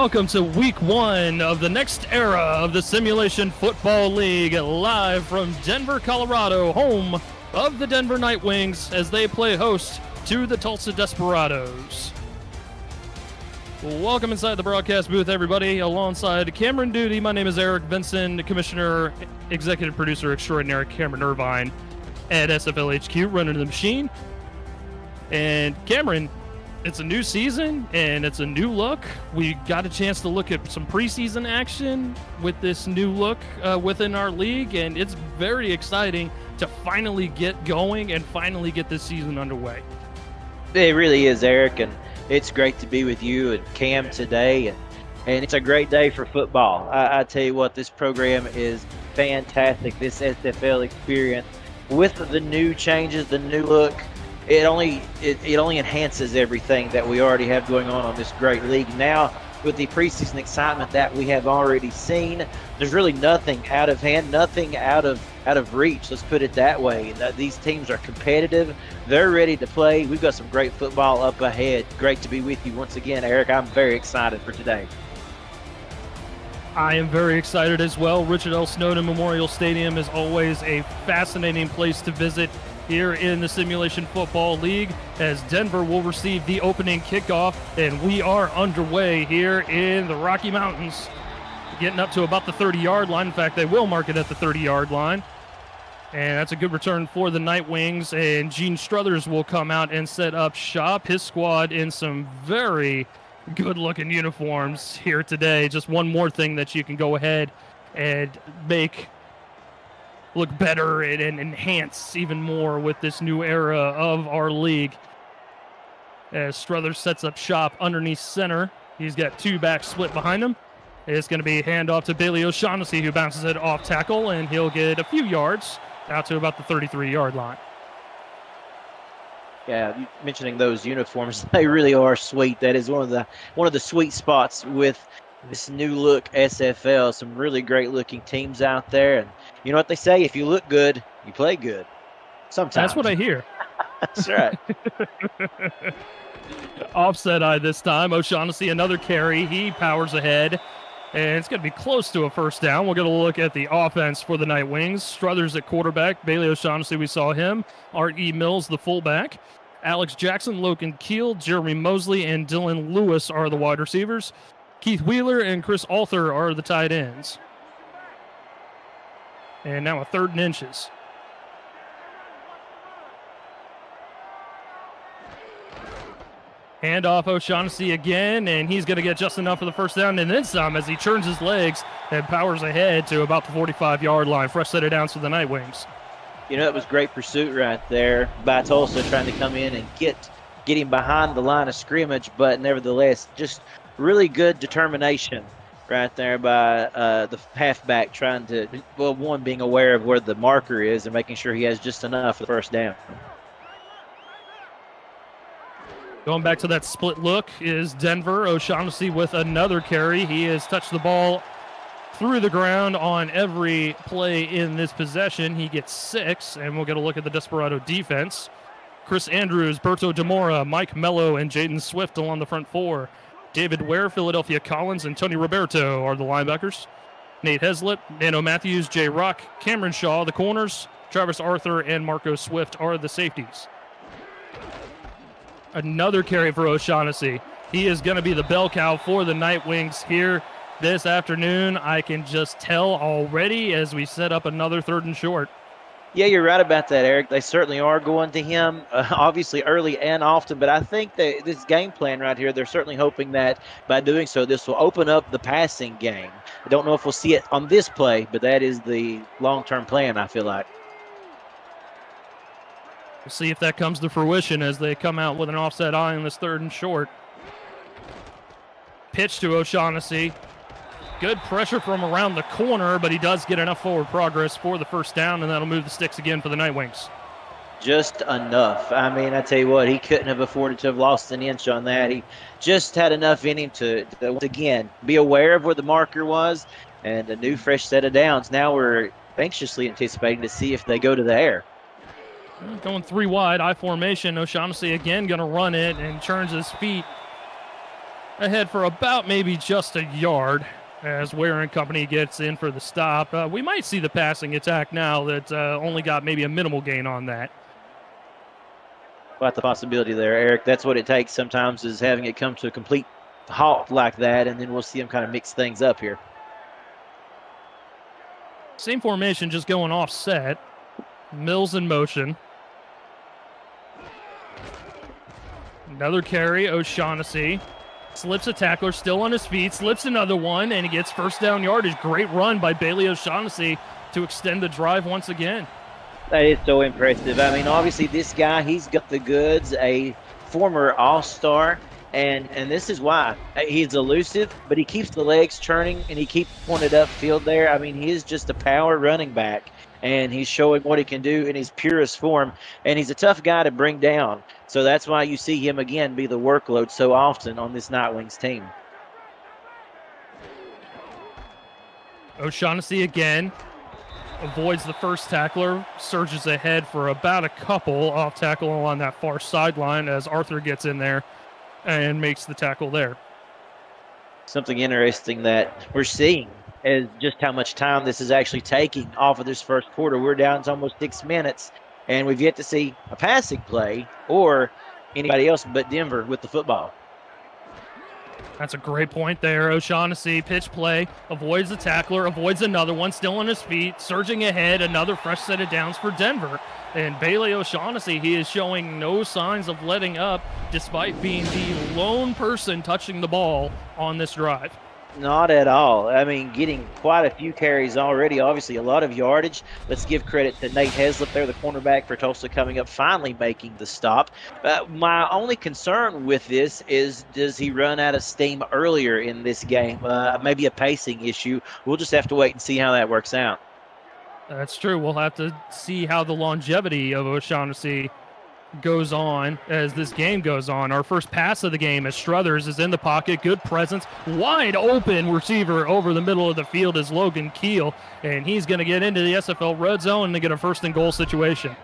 welcome to week one of the next era of the Simulation Football League, live from Denver, Colorado, home of the Denver Nightwings as they play host to the Tulsa Desperados. Welcome inside the broadcast booth, everybody. Alongside Cameron Duty, my name is Eric Benson, Commissioner, Executive Producer Extraordinary Cameron Irvine at SFL HQ, running the machine. And Cameron, it's a new season, and it's a new look. We got a chance to look at some preseason action with this new look within our league, and it's very exciting to finally get going and finally get this season underway. It really is, Eric, and it's great to be with you and Cam today, and it's a great day for football. I tell you what, this program is fantastic, this SFL experience. With the new changes, the new look, it only enhances everything that we already have going on this great league. Now, with the preseason excitement that we have already seen, there's really nothing out of hand, nothing out of reach. Let's put it that way. These teams are competitive. They're ready to play. We've got some great football up ahead. Great to be with you once again, Eric. I'm very excited for today. I am very excited as well. Richard L. Snowden Memorial Stadium is always a fascinating place to visit here in the Simulation Football League, as Denver will receive the opening kickoff, and we are underway here in the Rocky Mountains, getting up to about the 30-yard line. In fact, they will mark it at the 30-yard line, and that's a good return for the Nightwings, and Gene Struthers will come out and set up shop, his squad in some very good-looking uniforms here today. Just one more thing that you can go ahead and make look better and enhance even more with this new era of our league. As Struthers sets up shop underneath center, he's got two backs split behind him. It's going to be a handoff to Bailey O'Shaughnessy, who bounces it off tackle, and he'll get a few yards out to about the 33-yard line. Yeah, mentioning those uniforms, they really are sweet. That is one of the sweet spots with this new look SFL. Some really great looking teams out there, and you know what they say, if you look good, you play good. Sometimes. That's what I hear. That's right. Offset eye this time. O'Shaughnessy, another carry. He powers ahead, and it's going to be close to a first down. We'll get a look at the offense for the Nightwings. Struthers at quarterback. Bailey O'Shaughnessy, we saw him. Art E. Mills, the fullback. Alex Jackson, Logan Keel, Jeremy Mosley, and Dylan Lewis are the wide receivers. Keith Wheeler and Chris Arthur are the tight ends. And now a 3rd and inches. Handoff O'Shaughnessy again, and he's going to get just enough for the first down and then some as he turns his legs and powers ahead to about the 45-yard line. Fresh set of downs for the Nightwings. You know, it was great pursuit right there by Tulsa, trying to come in and get him behind the line of scrimmage, but nevertheless, just really good determination right there by the halfback, trying to, well, one, being aware of where the marker is and making sure he has just enough for the first down. Going back to that split look is Denver. O'Shaughnessy with another carry. He has touched the ball through the ground on every play in this possession. He gets 6, and we'll get a look at the Desperado defense. Chris Andrews, Berto Demora, Mike Mello, and Jaden Swift along the front 4. David Ware, Philadelphia Collins, and Tony Roberto are the linebackers. Nate Heslett, Nano Matthews, Jay Rock, Cameron Shaw, the corners. Travis Arthur and Marco Swift are the safeties. Another carry for O'Shaughnessy. He is going to be the bell cow for the Nightwings here this afternoon. I can just tell already as we set up another 3rd and short. Yeah, you're right about that, Eric. They certainly are going to him, obviously early and often, but I think that this game plan right here, they're certainly hoping that by doing so, this will open up the passing game. I don't know if we'll see it on this play, but that is the long-term plan, I feel like. We'll see if that comes to fruition as they come out with an offset eye in this 3rd and short. Pitch to O'Shaughnessy. Good pressure from around the corner, but he does get enough forward progress for the first down, and that'll move the sticks again for the Nightwings. Just enough. I mean, I tell you what, he couldn't have afforded to have lost an inch on that. He just had enough in him to once again, be aware of where the marker was, and a new fresh set of downs. Now we're anxiously anticipating to see if they go to the air. Going 3 wide, I formation. O'Shaughnessy again going to run it and turns his feet ahead for about maybe just a yard as Ware and company gets in for the stop. We might see the passing attack now that only got maybe a minimal gain on that. Quite the possibility there, Eric. That's what it takes sometimes, is having it come to a complete halt like that, and then we'll see them kind of mix things up here. Same formation, just going offset. Mills in motion. Another carry, O'Shaughnessy. Slips a tackler, still on his feet, slips another one, and he gets first down yardage. Great run by Bailey O'Shaughnessy to extend the drive once again. That is so impressive. I mean, obviously this guy, he's got the goods, a former All-Star, and this is why. He's elusive, but he keeps the legs churning, and he keeps pointed upfield there. I mean, he is just a power running back, and he's showing what he can do in his purest form, and he's a tough guy to bring down. So that's why you see him, again, be the workload so often on this Nightwings team. O'Shaughnessy again. Avoids the first tackler, surges ahead for about a couple off tackle on that far sideline as Arthur gets in there and makes the tackle there. Something interesting that we're seeing is just how much time this is actually taking off of this first quarter. We're down to almost 6 minutes, and we've yet to see a passing play or anybody else but Denver with the football. That's a great point there. O'Shaughnessy, pitch play, avoids the tackler, avoids another one, still on his feet, surging ahead, another fresh set of downs for Denver. And Bailey O'Shaughnessy, he is showing no signs of letting up despite being the lone person touching the ball on this drive. Not at all. I mean, getting quite a few carries already, obviously a lot of yardage. Let's give credit to Nate Heslip there, the cornerback for Tulsa, coming up, finally making the stop. My only concern with this is, does he run out of steam earlier in this game? Maybe a pacing issue. We'll just have to wait and see how that works out. That's true. We'll have to see how the longevity of O'Shaughnessy goes on as this game goes on. Our first pass of the game as Struthers is in the pocket, good presence, wide open receiver over the middle of the field is Logan Keel, and he's going to get into the SFL red zone to get a first and goal situation.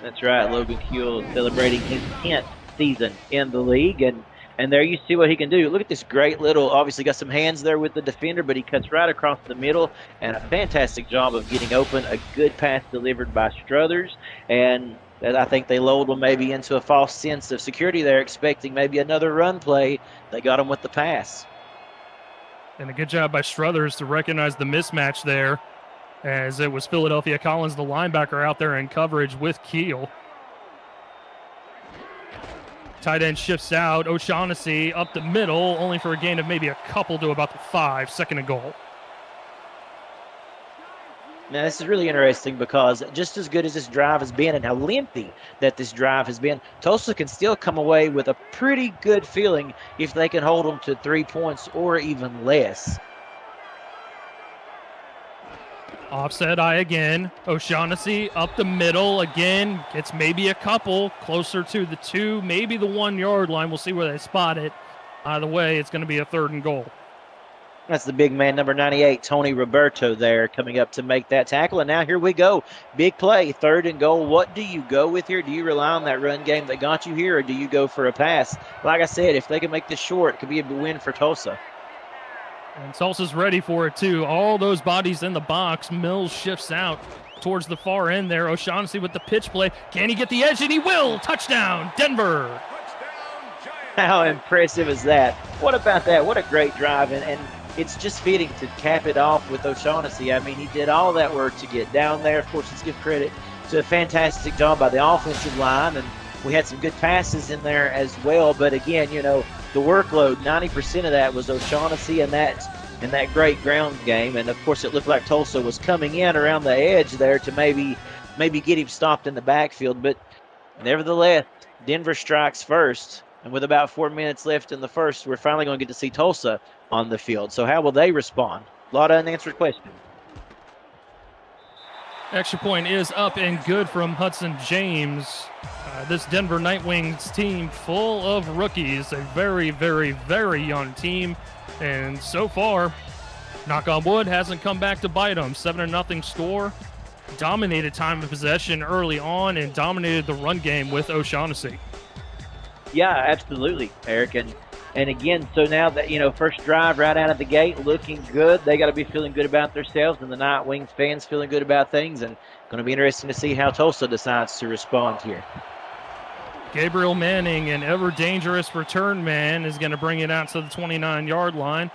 That's right. Logan Keel celebrating his 10th season in the league, and there you see what he can do. Look at this great little, obviously got some hands there with the defender, but he cuts right across the middle, and a fantastic job of getting open. A good pass delivered by Struthers, and I think they lulled them maybe into a false sense of security there, expecting maybe another run play. They got him with the pass. And a good job by Struthers to recognize the mismatch there, as it was Philadelphia Collins, the linebacker, out there in coverage with Keel. Tight end shifts out. O'Shaughnessy up the middle, only for a gain of maybe a couple to about the 5, second and goal. Now, this is really interesting because just as good as this drive has been and how lengthy that this drive has been, Tulsa can still come away with a pretty good feeling if they can hold them to 3 points or even less. Offset eye again. O'Shaughnessy up the middle again. Gets maybe a couple closer to the 2, maybe the 1 yard line. We'll see where they spot it. Either way, it's going to be a 3rd and goal. That's the big man, number 98, Tony Roberto there, coming up to make that tackle. And now here we go. Big play, 3rd and goal. What do you go with here? Do you rely on that run game that got you here, or do you go for a pass? Like I said, if they can make this short, it could be a win for Tulsa. And Tulsa's ready for it, too. All those bodies in the box. Mills shifts out towards the far end there. O'Shaughnessy with the pitch play. Can he get the edge? And he will. Touchdown, Denver. How impressive is that? What about that? What a great drive. And it's just fitting to cap it off with O'Shaughnessy. I mean, he did all that work to get down there. Of course, let's give credit to a fantastic job by the offensive line, and we had some good passes in there as well. But again, you know, the workload, 90% of that was O'Shaughnessy and that great ground game. And of course, it looked like Tulsa was coming in around the edge there to maybe get him stopped in the backfield. But nevertheless, Denver strikes first. And with about 4 minutes left in the first, we're finally going to get to see Tulsa on the field. So how will they respond? A lot of unanswered questions. Extra point is up and good from Hudson James. This Denver Nightwings team full of rookies, a very, very, very young team. And so far, knock on wood, hasn't come back to bite them. 7-0 score. Dominated time of possession early on and dominated the run game with O'Shaughnessy. Yeah, absolutely, Eric. And And again, so now that, first drive right out of the gate, looking good. They got to be feeling good about themselves, and the Night Wings fans feeling good about things. And going to be interesting to see how Tulsa decides to respond here. Gabriel Manning, an ever-dangerous return man, is going to bring it out to the 29-yard line,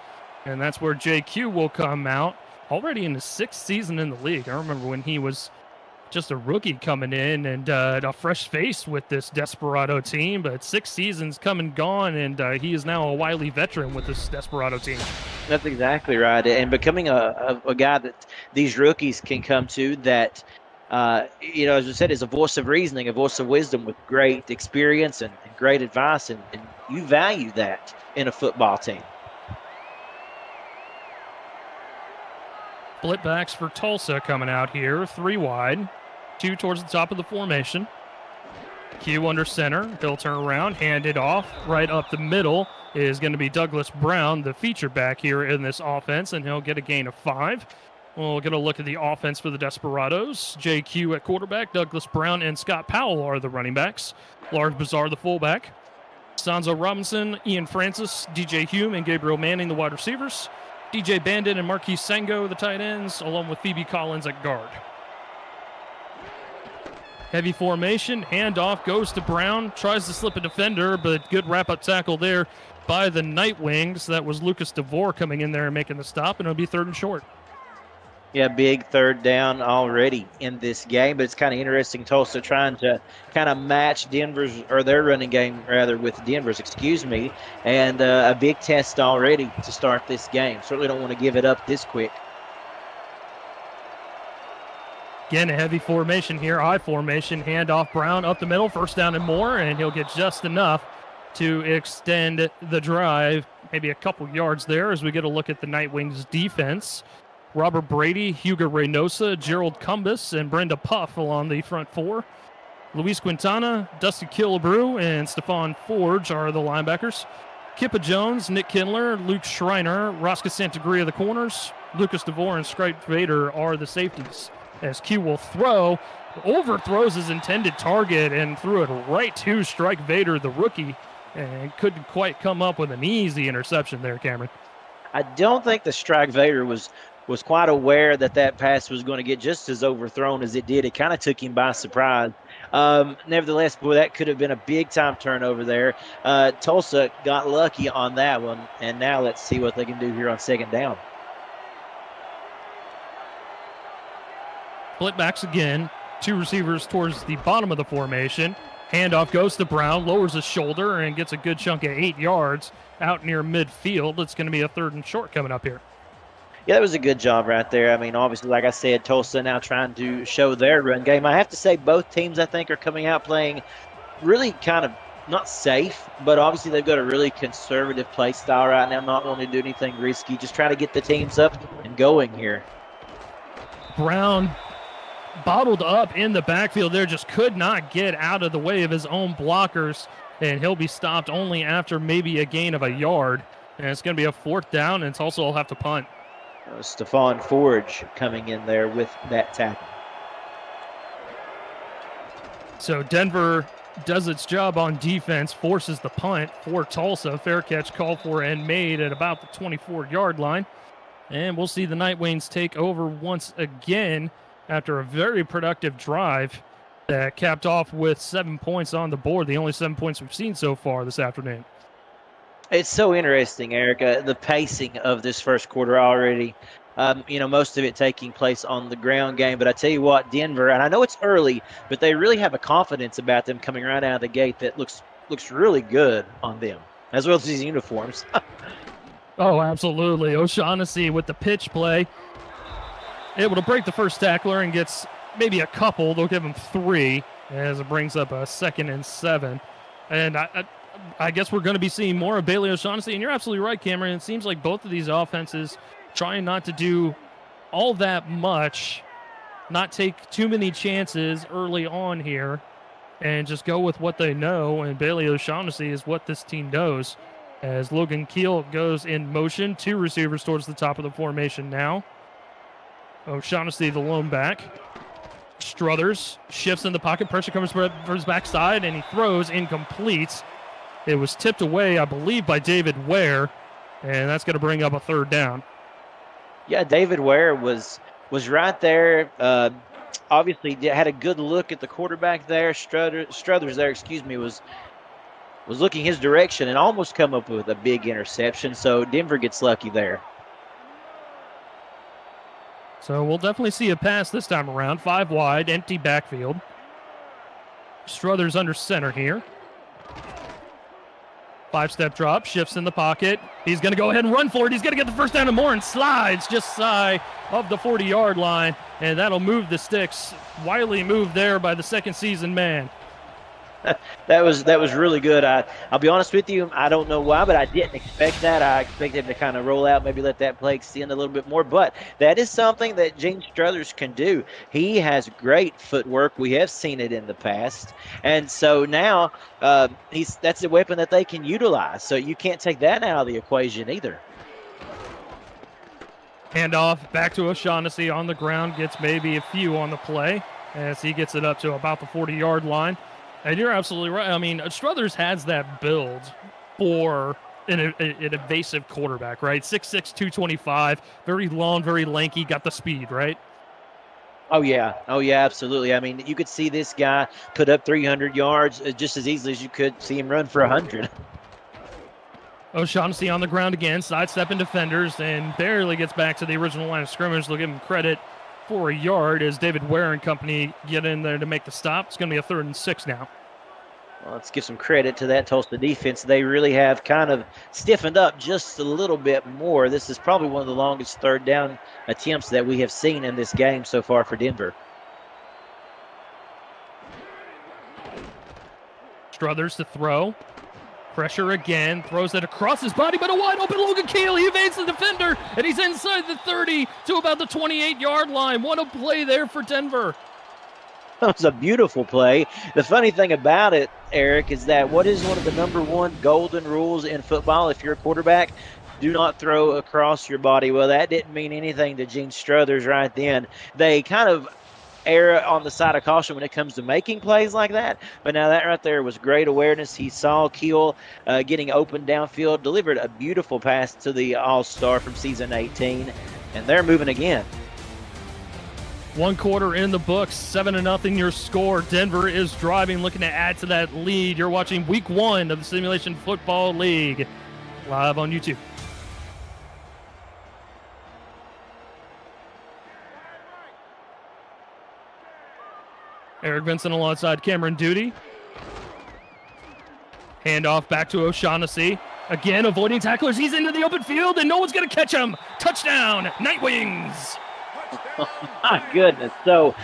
and that's where JQ will come out. Already in his 6th season in the league. I remember when he was just a rookie coming in and a fresh face with this Desperado team, but 6 seasons come and gone, and he is now a wily veteran with this Desperado team. That's exactly right, and becoming a guy that these rookies can come to that, as I said, is a voice of reasoning, a voice of wisdom with great experience and great advice, and you value that in a football team. Split backs for Tulsa coming out here, 3 wide, 2 towards the top of the formation. Q under center, he'll turn around, hand it off. Right up the middle is going to be Douglas Brown, the feature back here in this offense, and he'll get a gain of 5. We'll get a look at the offense for the Desperados. JQ at quarterback, Douglas Brown and Scott Powell are the running backs. Lars Bazar, the fullback. Sanzo Robinson, Ian Francis, DJ Hume, and Gabriel Manning, the wide receivers. DJ Bandit and Marquis Sango, the tight ends, along with Phoebe Collins at guard. Heavy formation, handoff, goes to Brown, tries to slip a defender, but good wrap-up tackle there by the Night Wings. That was Lucas DeVore coming in there and making the stop, and it'll be 3rd and short. Yeah, big 3rd down already in this game, but it's kind of interesting. Tulsa trying to kind of match their running game rather with Denver's, and a big test already to start this game. Certainly don't want to give it up this quick. Again, a heavy formation here, I formation, handoff Brown up the middle, 1st down and more, and he'll get just enough to extend the drive, maybe a couple yards there as we get a look at the Night Wings defense. Robert Brady, Hugo Reynosa, Gerald Cumbus, and Brenda Puff along the front 4. Luis Quintana, Dusty Killebrew, and Stephon Forge are the linebackers. Kippa Jones, Nick Kindler, Luke Schreiner, Rosca Santagria the corners. Lucas DeVore and Strike Vader are the safeties. As Q will throw, overthrows his intended target and threw it right to Strike Vader, the rookie, and couldn't quite come up with an easy interception there, Cameron. I don't think the Strike Vader was quite aware that pass was going to get just as overthrown as it did. It kind of took him by surprise. Nevertheless, boy, that could have been a big-time turnover there. Tulsa got lucky on that one, and now let's see what they can do here on 2nd down. Split backs again. 2 receivers towards the bottom of the formation. Handoff goes to Brown, lowers his shoulder, and gets a good chunk of 8 yards out near midfield. It's going to be a 3rd and short coming up here. Yeah, that was a good job right there. I mean, obviously, like I said, Tulsa now trying to show their run game. I have to say both teams, I think, are coming out playing really kind of not safe, but obviously they've got a really conservative play style right now, not wanting to do anything risky, just trying to get the teams up and going here. Brown bottled up in the backfield there, just could not get out of the way of his own blockers, and he'll be stopped only after maybe a gain of a yard. And it's going to be a 4th down, and Tulsa will have to punt. Stephon Forge coming in there with that tackle. So Denver does its job on defense, forces the punt for Tulsa. Fair catch called for and made at about the 24-yard line. And we'll see the Night Wings take over once again after a very productive drive that capped off with 7 points on the board, the only 7 points we've seen so far this afternoon. It's so interesting, Erica, the pacing of this first quarter already. Most of it taking place on the ground game. But I tell you what, Denver, and I know it's early, but they really have a confidence about them coming right out of the gate that looks really good on them, as well as these uniforms. Oh, absolutely. O'Shaughnessy with the pitch play, able to break the first tackler and gets maybe a couple. They'll give him 3 as it brings up a 2nd and 7. And I guess we're going to be seeing more of Bailey O'Shaughnessy. And you're absolutely right, Cameron. It seems like both of these offenses trying not to do all that much, not take too many chances early on here, and just go with what they know. And Bailey O'Shaughnessy is what this team knows. As Logan Keel goes in motion, 2 receivers towards the top of the formation now. O'Shaughnessy, the lone back. Struthers shifts in the pocket. Pressure comes for his backside, and he throws incomplete. It was tipped away, I believe, by David Ware, and that's going to bring up a third down. Yeah, David Ware was right there. Obviously, had a good look at the quarterback there. Struthers there, was looking his direction and almost come up with a big interception. So Denver gets lucky there. So we'll definitely see a pass this time around. 5 wide, empty backfield. Struthers under center here. 5-step drop, shifts in the pocket. He's going to go ahead and run for it. He's going to get the first down and more, and slides just shy of the 40-yard line, and that'll move the sticks. Wily move there by the second season man. That was really good. I'll be honest with you, I don't know why, but I didn't expect that. I expected him to kind of roll out, maybe let that play extend a little bit more. But that is something that Gene Struthers can do. He has great footwork. We have seen it in the past. And so now that's a weapon that they can utilize. So you can't take that out of the equation either. Handoff back to O'Shaughnessy on the ground, gets maybe a few on the play as he gets it up to about the 40-yard line. And you're absolutely right. I mean, Struthers has that build for an evasive quarterback, right? 6'6", 225, very long, very lanky, got the speed, right? Oh, yeah, absolutely. I mean, you could see this guy put up 300 yards just as easily as you could see him run for 100. O'Shaughnessy on the ground again, sidestepping defenders, and barely gets back to the original line of scrimmage. They'll give him credit for a yard as David Ware and company get in there to make the stop. It's going to be a 3rd and 6 now. Well, let's give some credit to that Tulsa defense. They really have kind of stiffened up just a little bit more. This is probably one of the longest 3rd down attempts that we have seen in this game so far for Denver. Struthers to throw. Pressure again, throws it across his body, but a wide open Logan Keel. He evades the defender, and he's inside the 30 to about the 28-yard line. What a play there for Denver. That was a beautiful play. The funny thing about it, Eric, is that what is one of the #1 golden rules in football if you're a quarterback? Do not throw across your body. Well, that didn't mean anything to Gene Struthers right then. They kind of err on the side of caution when it comes to making plays like that. But now that right there was great awareness. He saw Keel getting open downfield, delivered a beautiful pass to the All-Star from season 18, and they're moving again. 1 quarter in the books, 7-0 your score. Denver is driving, looking to add to that lead. You're watching week 1 of the Simulation Football League live on YouTube. Eric Vincent alongside Cameron Duty. Handoff back to O'Shaughnessy. Again, avoiding tacklers. He's into the open field, and no one's going to catch him. Touchdown, Nightwings. Oh, my goodness. So,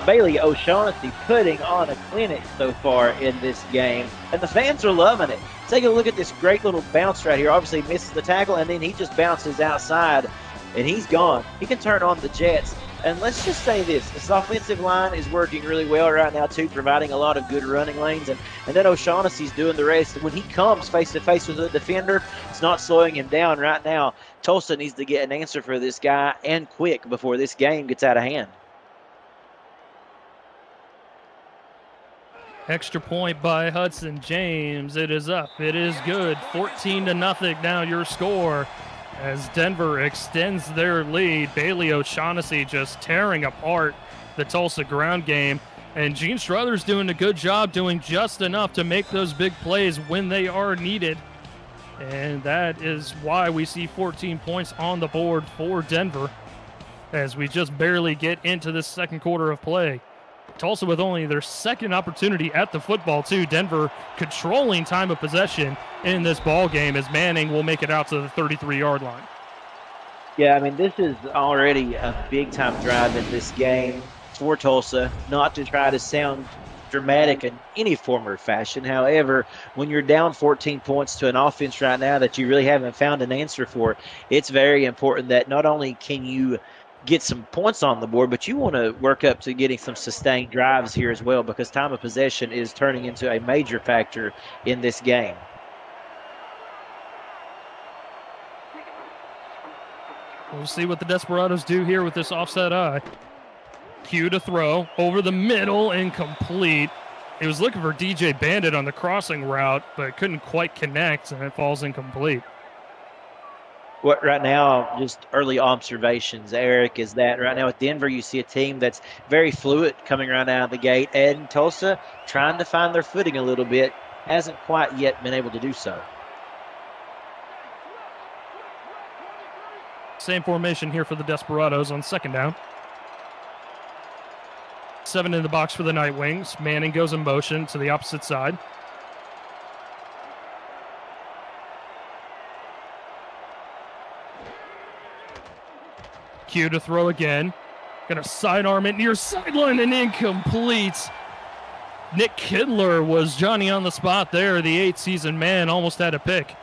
Bailey O'Shaughnessy putting on a clinic so far in this game, and the fans are loving it. Take a look at this great little bounce right here. Obviously, he misses the tackle, and then he just bounces outside, and he's gone. He can turn on the Jets. And let's just say this offensive line is working really well right now, too, providing a lot of good running lanes. And then O'Shaughnessy's doing the rest. When he comes face-to-face with a defender, it's not slowing him down right now. Tulsa needs to get an answer for this guy, and quick, before this game gets out of hand. Extra point by Hudson James. It is up. It is good. 14-0 now your score. As Denver extends their lead, Bailey O'Shaughnessy just tearing apart the Tulsa ground game. And Gene Struthers doing a good job, doing just enough to make those big plays when they are needed. And that is why we see 14 points on the board for Denver as we just barely get into this second quarter of play. Tulsa with only their second opportunity at the football, too. Denver controlling time of possession in this ball game as Manning will make it out to the 33-yard line. Yeah, I mean, this is already a big-time drive in this game for Tulsa, not to try to sound dramatic in any form or fashion. However, when you're down 14 points to an offense right now that you really haven't found an answer for, it's very important that not only can you get some points on the board, but you want to work up to getting some sustained drives here as well, because time of possession is turning into a major factor in this game. We'll see what the Desperados do here with this offset eye. Cue to throw over the middle, incomplete. He was looking for DJ Bandit on the crossing route, but couldn't quite connect, and it falls incomplete. What right now, just early observations, Eric, is that right now with Denver, you see a team that's very fluid coming right out of the gate, and Tulsa trying to find their footing a little bit, hasn't quite yet been able to do so. Same formation here for the Desperados on second down. 7 in the box for the Night Wings. Manning goes in motion to the opposite side. Q to throw again. Gonna sidearm it near sideline and incomplete. Nick Kindler was Johnny on the spot there. The 8th-season man almost had a pick.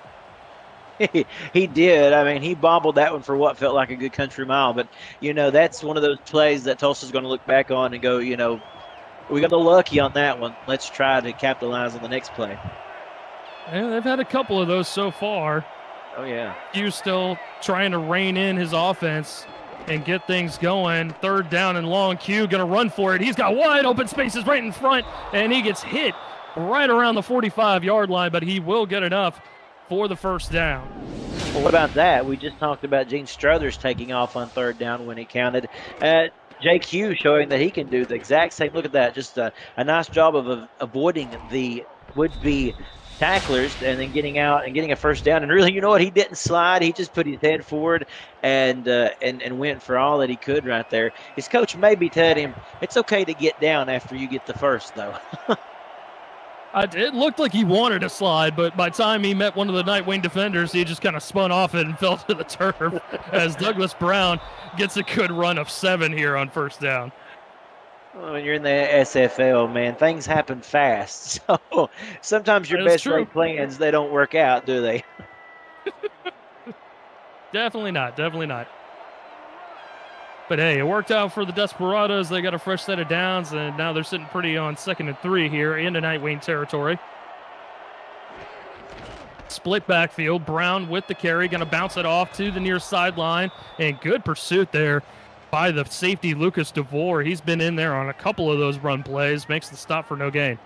He did. I mean, he bobbled that one for what felt like a good country mile. But, that's one of those plays that Tulsa's going to look back on and go, we got a little lucky on that one. Let's try to capitalize on the next play. And they've had a couple of those so far. Oh, yeah. Q's still trying to rein in his offense and get things going. 3rd down and long. Q going to run for it. He's got wide open spaces right in front, and he gets hit right around the 45-yard line, but he will get enough for the 1st down. Well, what about that? We just talked about Gene Struthers taking off on 3rd down when he counted. JQ showing that he can do the exact same. Look at that. Just a nice job of avoiding the would-be tacklers and then getting out and getting a 1st down. And really, you know what? He didn't slide. He just put his head forward and went for all that he could right there. His coach maybe told him, it's okay to get down after you get the 1st, though. It looked like he wanted to slide, but by the time he met one of the Nightwing defenders, he just kind of spun off it and fell to the turf as Douglas Brown gets a good run of 7 here on 1st down. Well, when you're in the SFL, man, things happen fast. So sometimes your best laid plans, they don't work out, do they? Definitely not. Definitely not. But hey, it worked out for the Desperados. They got a fresh set of downs, and now they're sitting pretty on 2nd and 3 here into Nightwing territory. Split backfield. Brown with the carry, going to bounce it off to the near sideline, and good pursuit there by the safety Lucas DeVore. He's been in there on a couple of those run plays, makes the stop for no gain.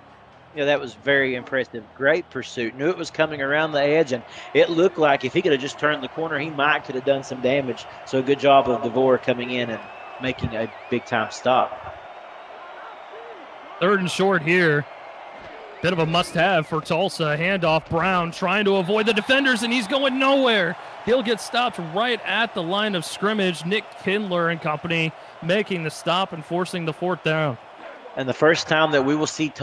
Yeah, that was very impressive. Great pursuit. Knew it was coming around the edge, and it looked like if he could have just turned the corner, he could have done some damage. So good job of DeVore coming in and making a big-time stop. 3rd and short here. Bit of a must-have for Tulsa. Handoff, Brown trying to avoid the defenders, and he's going nowhere. He'll get stopped right at the line of scrimmage. Nick Kindler and company making the stop and forcing the 4th down. And the first time that we will see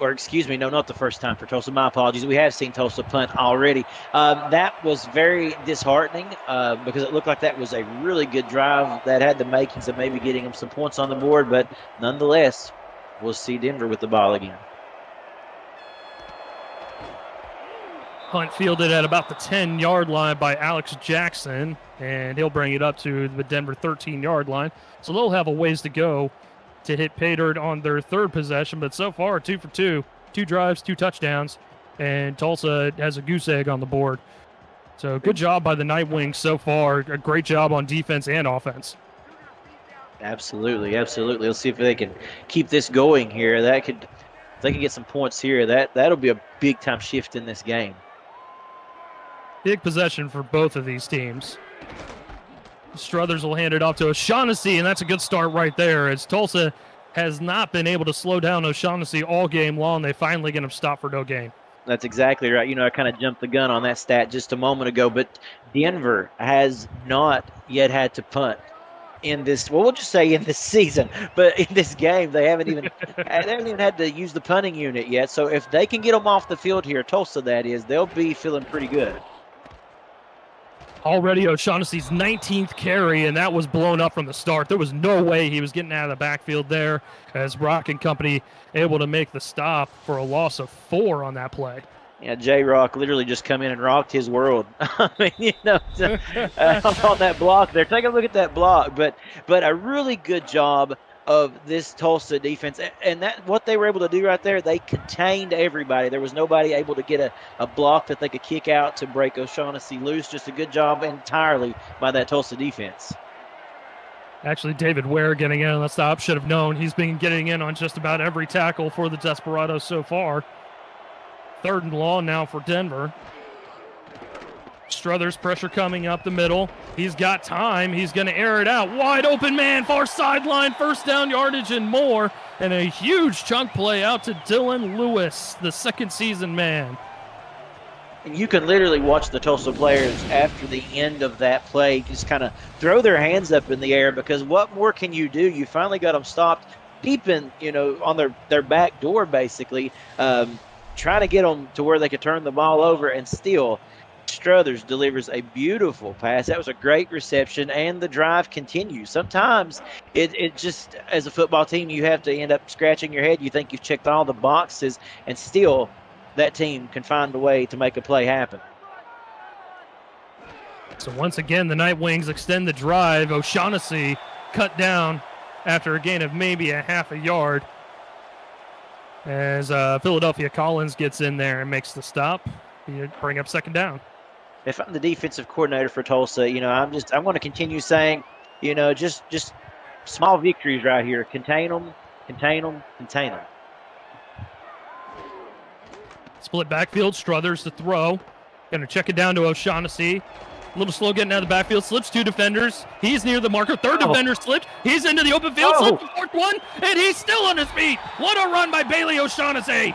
not the first time for Tulsa. My apologies. We have seen Tulsa punt already. That was very disheartening because it looked like that was a really good drive that had the makings of maybe getting them some points on the board. But nonetheless, we'll see Denver with the ball again. Punt fielded at about the 10-yard line by Alex Jackson, and he'll bring it up to the Denver 13-yard line. So they'll have a ways to go to hit pay dirt on their 3rd possession, but so far 2 for 2, 2 drives, 2 touchdowns, and Tulsa has a goose egg on the board. So good job by the Nightwings so far. A great job on defense and offense. Absolutely. Let's see if they can keep this going here. If they can get some points here, that'll be a big time shift in this game. Big possession for both of these teams. Struthers will hand it off to O'Shaughnessy, and that's a good start right there, as Tulsa has not been able to slow down O'Shaughnessy all game long. They finally get him stopped for no gain. That's exactly right. I kind of jumped the gun on that stat just a moment ago, but Denver has not yet had to punt in this, we'll just say in this season, but in this game, they haven't even had to use the punting unit yet. So if they can get them off the field here, Tulsa that is, they'll be feeling pretty good. Already O'Shaughnessy's 19th carry, and that was blown up from the start. There was no way he was getting out of the backfield there, as Rock and company able to make the stop for a loss of 4 on that play. Yeah, J-Rock literally just come in and rocked his world. I mean, on that block there. Take a look at that block. But a really good job of this Tulsa defense. And that what they were able to do right there, they contained everybody. There was nobody able to get a block that they could kick out to break O'Shaughnessy loose. Just a good job entirely by that Tulsa defense. Actually, David Ware getting in on the stop. Should have known. He's been getting in on just about every tackle for the Desperados so far. 3rd and long now for Denver. Struthers pressure coming up the middle. He's got time. He's going to air it out. Wide open man, far sideline, 1st down yardage and more. And a huge chunk play out to Dylan Lewis, the 2nd season man. And you can literally watch the Tulsa players after the end of that play just kind of throw their hands up in the air, because what more can you do? You finally got them stopped deep in, on their back door, basically, trying to get them to where they could turn the ball over, and still Struthers delivers a beautiful pass. That was a great reception, and the drive continues. Sometimes it just, as a football team, you have to end up scratching your head. You think you've checked all the boxes, and still that team can find a way to make a play happen. So once again, the Night Wings extend the drive. O'Shaughnessy cut down after a gain of maybe a half a yard, as Philadelphia Collins gets in there and makes the stop. You bring up 2nd down. If I'm the defensive coordinator for Tulsa, I'm going to continue saying, just small victories right here. Contain them, contain them, contain them. Split backfield, Struthers to throw. Going to check it down to O'Shaughnessy. A little slow getting out of the backfield. Slips 2 defenders. He's near the marker. 3rd defender slipped. He's into the open field. Slips the 4th one, and he's still on his feet. What a run by Bailey O'Shaughnessy.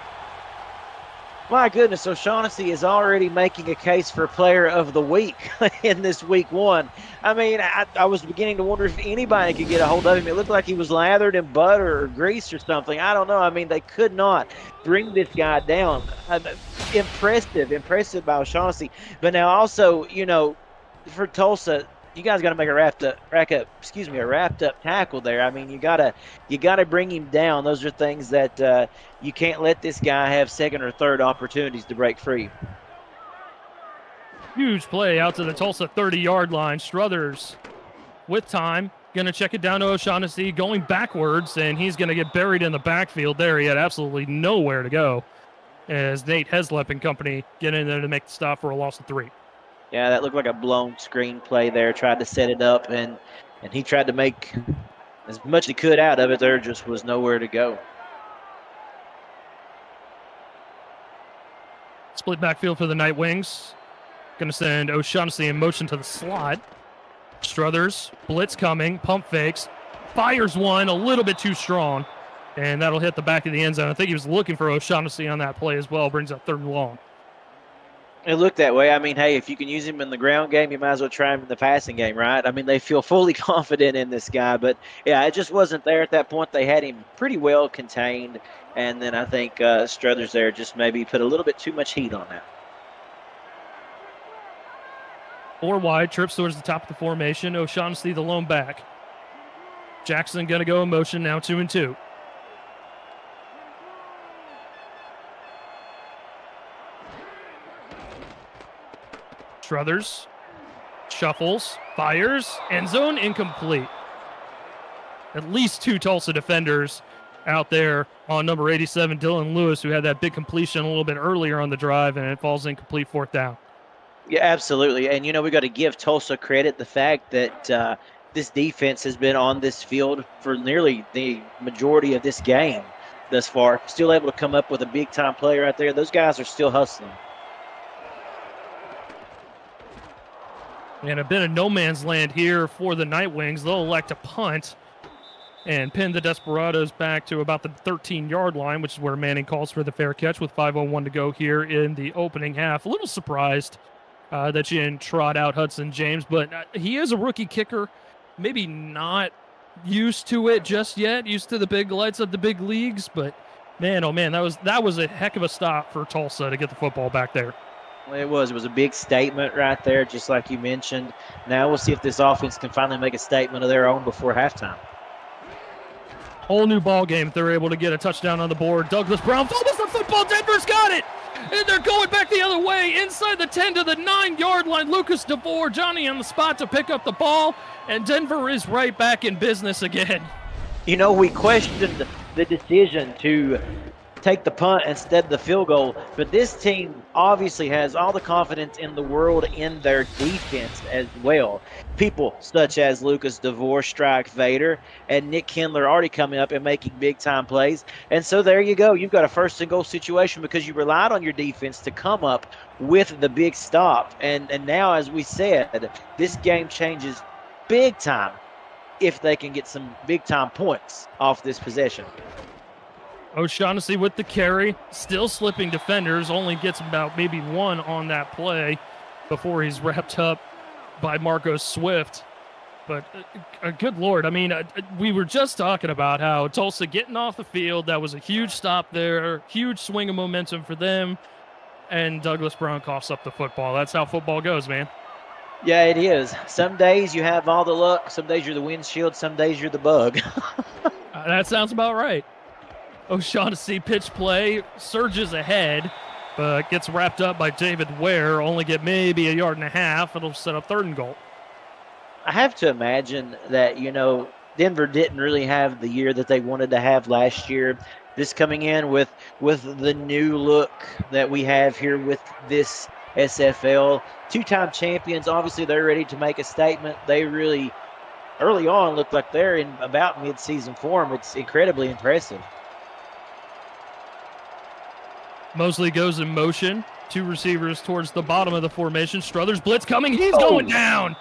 My goodness, O'Shaughnessy is already making a case for player of the week in this week 1. I mean, I was beginning to wonder if anybody could get a hold of him. It looked like he was lathered in butter or grease or something. I don't know. I mean, they could not bring this guy down. Impressive by O'Shaughnessy. But now also, for Tulsa, you guys got to make a wrapped up tackle there. I mean, you gotta bring him down. Those are things that you can't let this guy have 2nd or 3rd opportunities to break free. Huge play out to the Tulsa 30-yard line. Struthers with time, gonna check it down to O'Shaughnessy, going backwards, and he's gonna get buried in the backfield there. He had absolutely nowhere to go, as Nate Heslop and company get in there to make the stop for a loss of 3. Yeah, that looked like a blown screen play there. Tried to set it up, and he tried to make as much as he could out of it. There just was nowhere to go. Split backfield for the Night Wings. Going to send O'Shaughnessy in motion to the slot. Struthers, blitz coming, pump fakes, fires one a little bit too strong, and that'll hit the back of the end zone. I think he was looking for O'Shaughnessy on that play as well. Brings up 3rd and long. It looked that way. I mean, hey, if you can use him in the ground game, you might as well try him in the passing game, right? I mean, they feel fully confident in this guy. But, yeah, it just wasn't there at that point. They had him pretty well contained. And then I think Struthers there just maybe put a little bit too much heat on that. 4 wide, trips towards the top of the formation. O'Shaughnessy, the lone back. Jackson going to go in motion now, 2 and 2. Struthers shuffles, fires, end zone, incomplete. At least 2 Tulsa defenders out there on number 87, Dylan Lewis, who had that big completion a little bit earlier on the drive, and it falls incomplete, 4th down. Yeah, absolutely. And, we got to give Tulsa credit, the fact that this defense has been on this field for nearly the majority of this game thus far. Still able to come up with a big-time play right there. Those guys are still hustling. And a bit of no man's land here for the Night Wings. They'll elect to punt and pin the Desperados back to about the 13-yard line, which is where Manning calls for the fair catch with 5:01 to go here in the opening half. A little surprised that you didn't trot out Hudson James, but he is a rookie kicker. Maybe not used to it just yet, used to the big lights of the big leagues, but man, oh man, that was a heck of a stop for Tulsa to get the football back there. It was a big statement right there, just like you mentioned. Now we'll see if this offense can finally make a statement of their own before halftime. Whole new ball game if they're able to get a touchdown on the board. Douglas Brown fumbles the football. Denver's got it. And they're going back the other way inside the 10 to the 9-yard line. Lucas DeVore, Johnny on the spot to pick up the ball. And Denver is right back in business again. We questioned the decision to take the punt instead of the field goal. But this team obviously has all the confidence in the world in their defense as well. People such as Lucas DeVore, Strike Vader, and Nick Kindler already coming up and making big-time plays. And so there you go. You've got a first-and-goal situation because you relied on your defense to come up with the big stop. And now, as we said, this game changes big time if they can get some big-time points off this possession. O'Shaughnessy with the carry, still slipping defenders, only gets about maybe one on that play before he's wrapped up by Marco Swift. But good Lord, I mean, we were just talking about how Tulsa getting off the field, that was a huge stop there, huge swing of momentum for them, and Douglas Brown coughs up the football. That's how football goes, man. Yeah, it is. Some days you have all the luck, some days you're the windshield, some days you're the bug. That sounds about right. O'Shaughnessy pitch play, surges ahead, but gets wrapped up by David Ware, only get maybe a yard and a half. It'll set up 3rd and goal. I have to imagine that, Denver didn't really have the year that they wanted to have last year. This coming in with the new look that we have here with this SFL. 2-time champions, obviously they're ready to make a statement. They really, early on, look like they're in about mid-season form. It's incredibly impressive. Mosley goes in motion. 2 receivers towards the bottom of the formation. Struthers blitz coming. He's going down.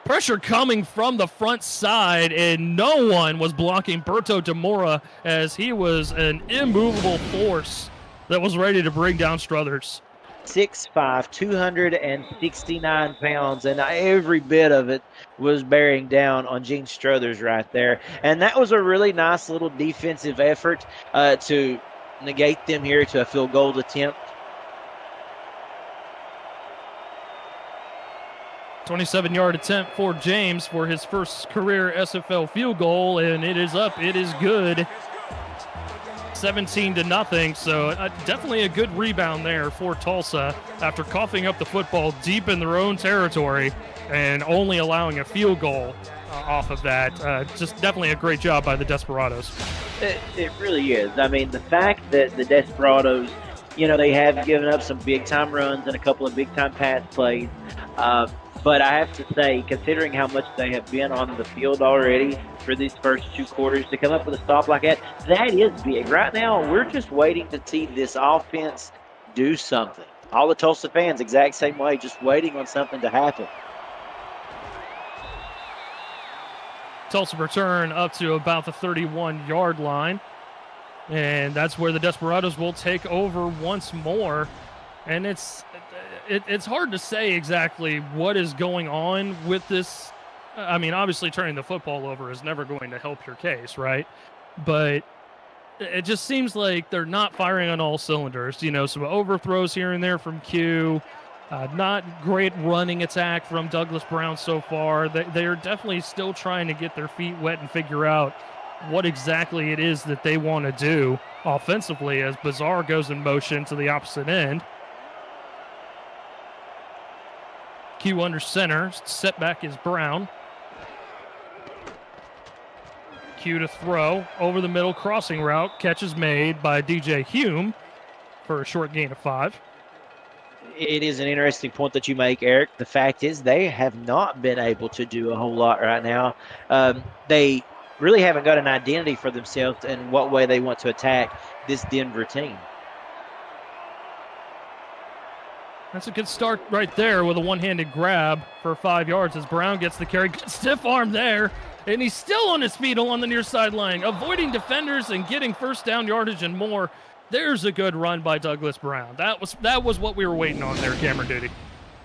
Pressure coming from the front side, and no one was blocking Berto DeMora as he was an immovable force that was ready to bring down Struthers. 6'5", 269 pounds, and every bit of it was bearing down on Gene Struthers right there. And that was a really nice little defensive effort to negate them here to a field goal attempt. 27-yard attempt for James for his first career SFL field goal, and it is up. It is good. 17-0, so definitely a good rebound there for Tulsa after coughing up the football deep in their own territory and only allowing a field goal off of that. Just definitely a great job by the Desperados. It really is. I mean, the fact that the Desperados, they have given up some big-time runs and a couple of big-time pass plays, but I have to say, considering how much they have been on the field already for these first 2 quarters, to come up with a stop like that is big. Right now, we're just waiting to see this offense do something. All the Tulsa fans, exact same way, just waiting on something to happen. Tulsa return up to about the 31-yard line, and that's where the Desperados will take over once more. And it's hard to say exactly what is going on with this. I mean, obviously turning the football over is never going to help your case, right? But it just seems like they're not firing on all cylinders. Some overthrows here and there from Q. Not great running attack from Douglas Brown so far. They are definitely still trying to get their feet wet and figure out what exactly it is that they want to do offensively as Bizarre goes in motion to the opposite end. Q under center. Setback is Brown. Q to throw. Over the middle crossing route. Catch is made by DJ Hume for a short gain of 5. It is an interesting point that you make, Eric. The fact is they have not been able to do a whole lot right now. They really haven't got an identity for themselves in what way they want to attack this Denver team. That's a good start right there with a one-handed grab for 5 yards as Brown gets the carry. Good stiff arm there, and he's still on his feet along the near sideline, avoiding defenders and getting first down yardage and more. There's a good run by Douglas Brown. That was what we were waiting on there, Cameron Duty.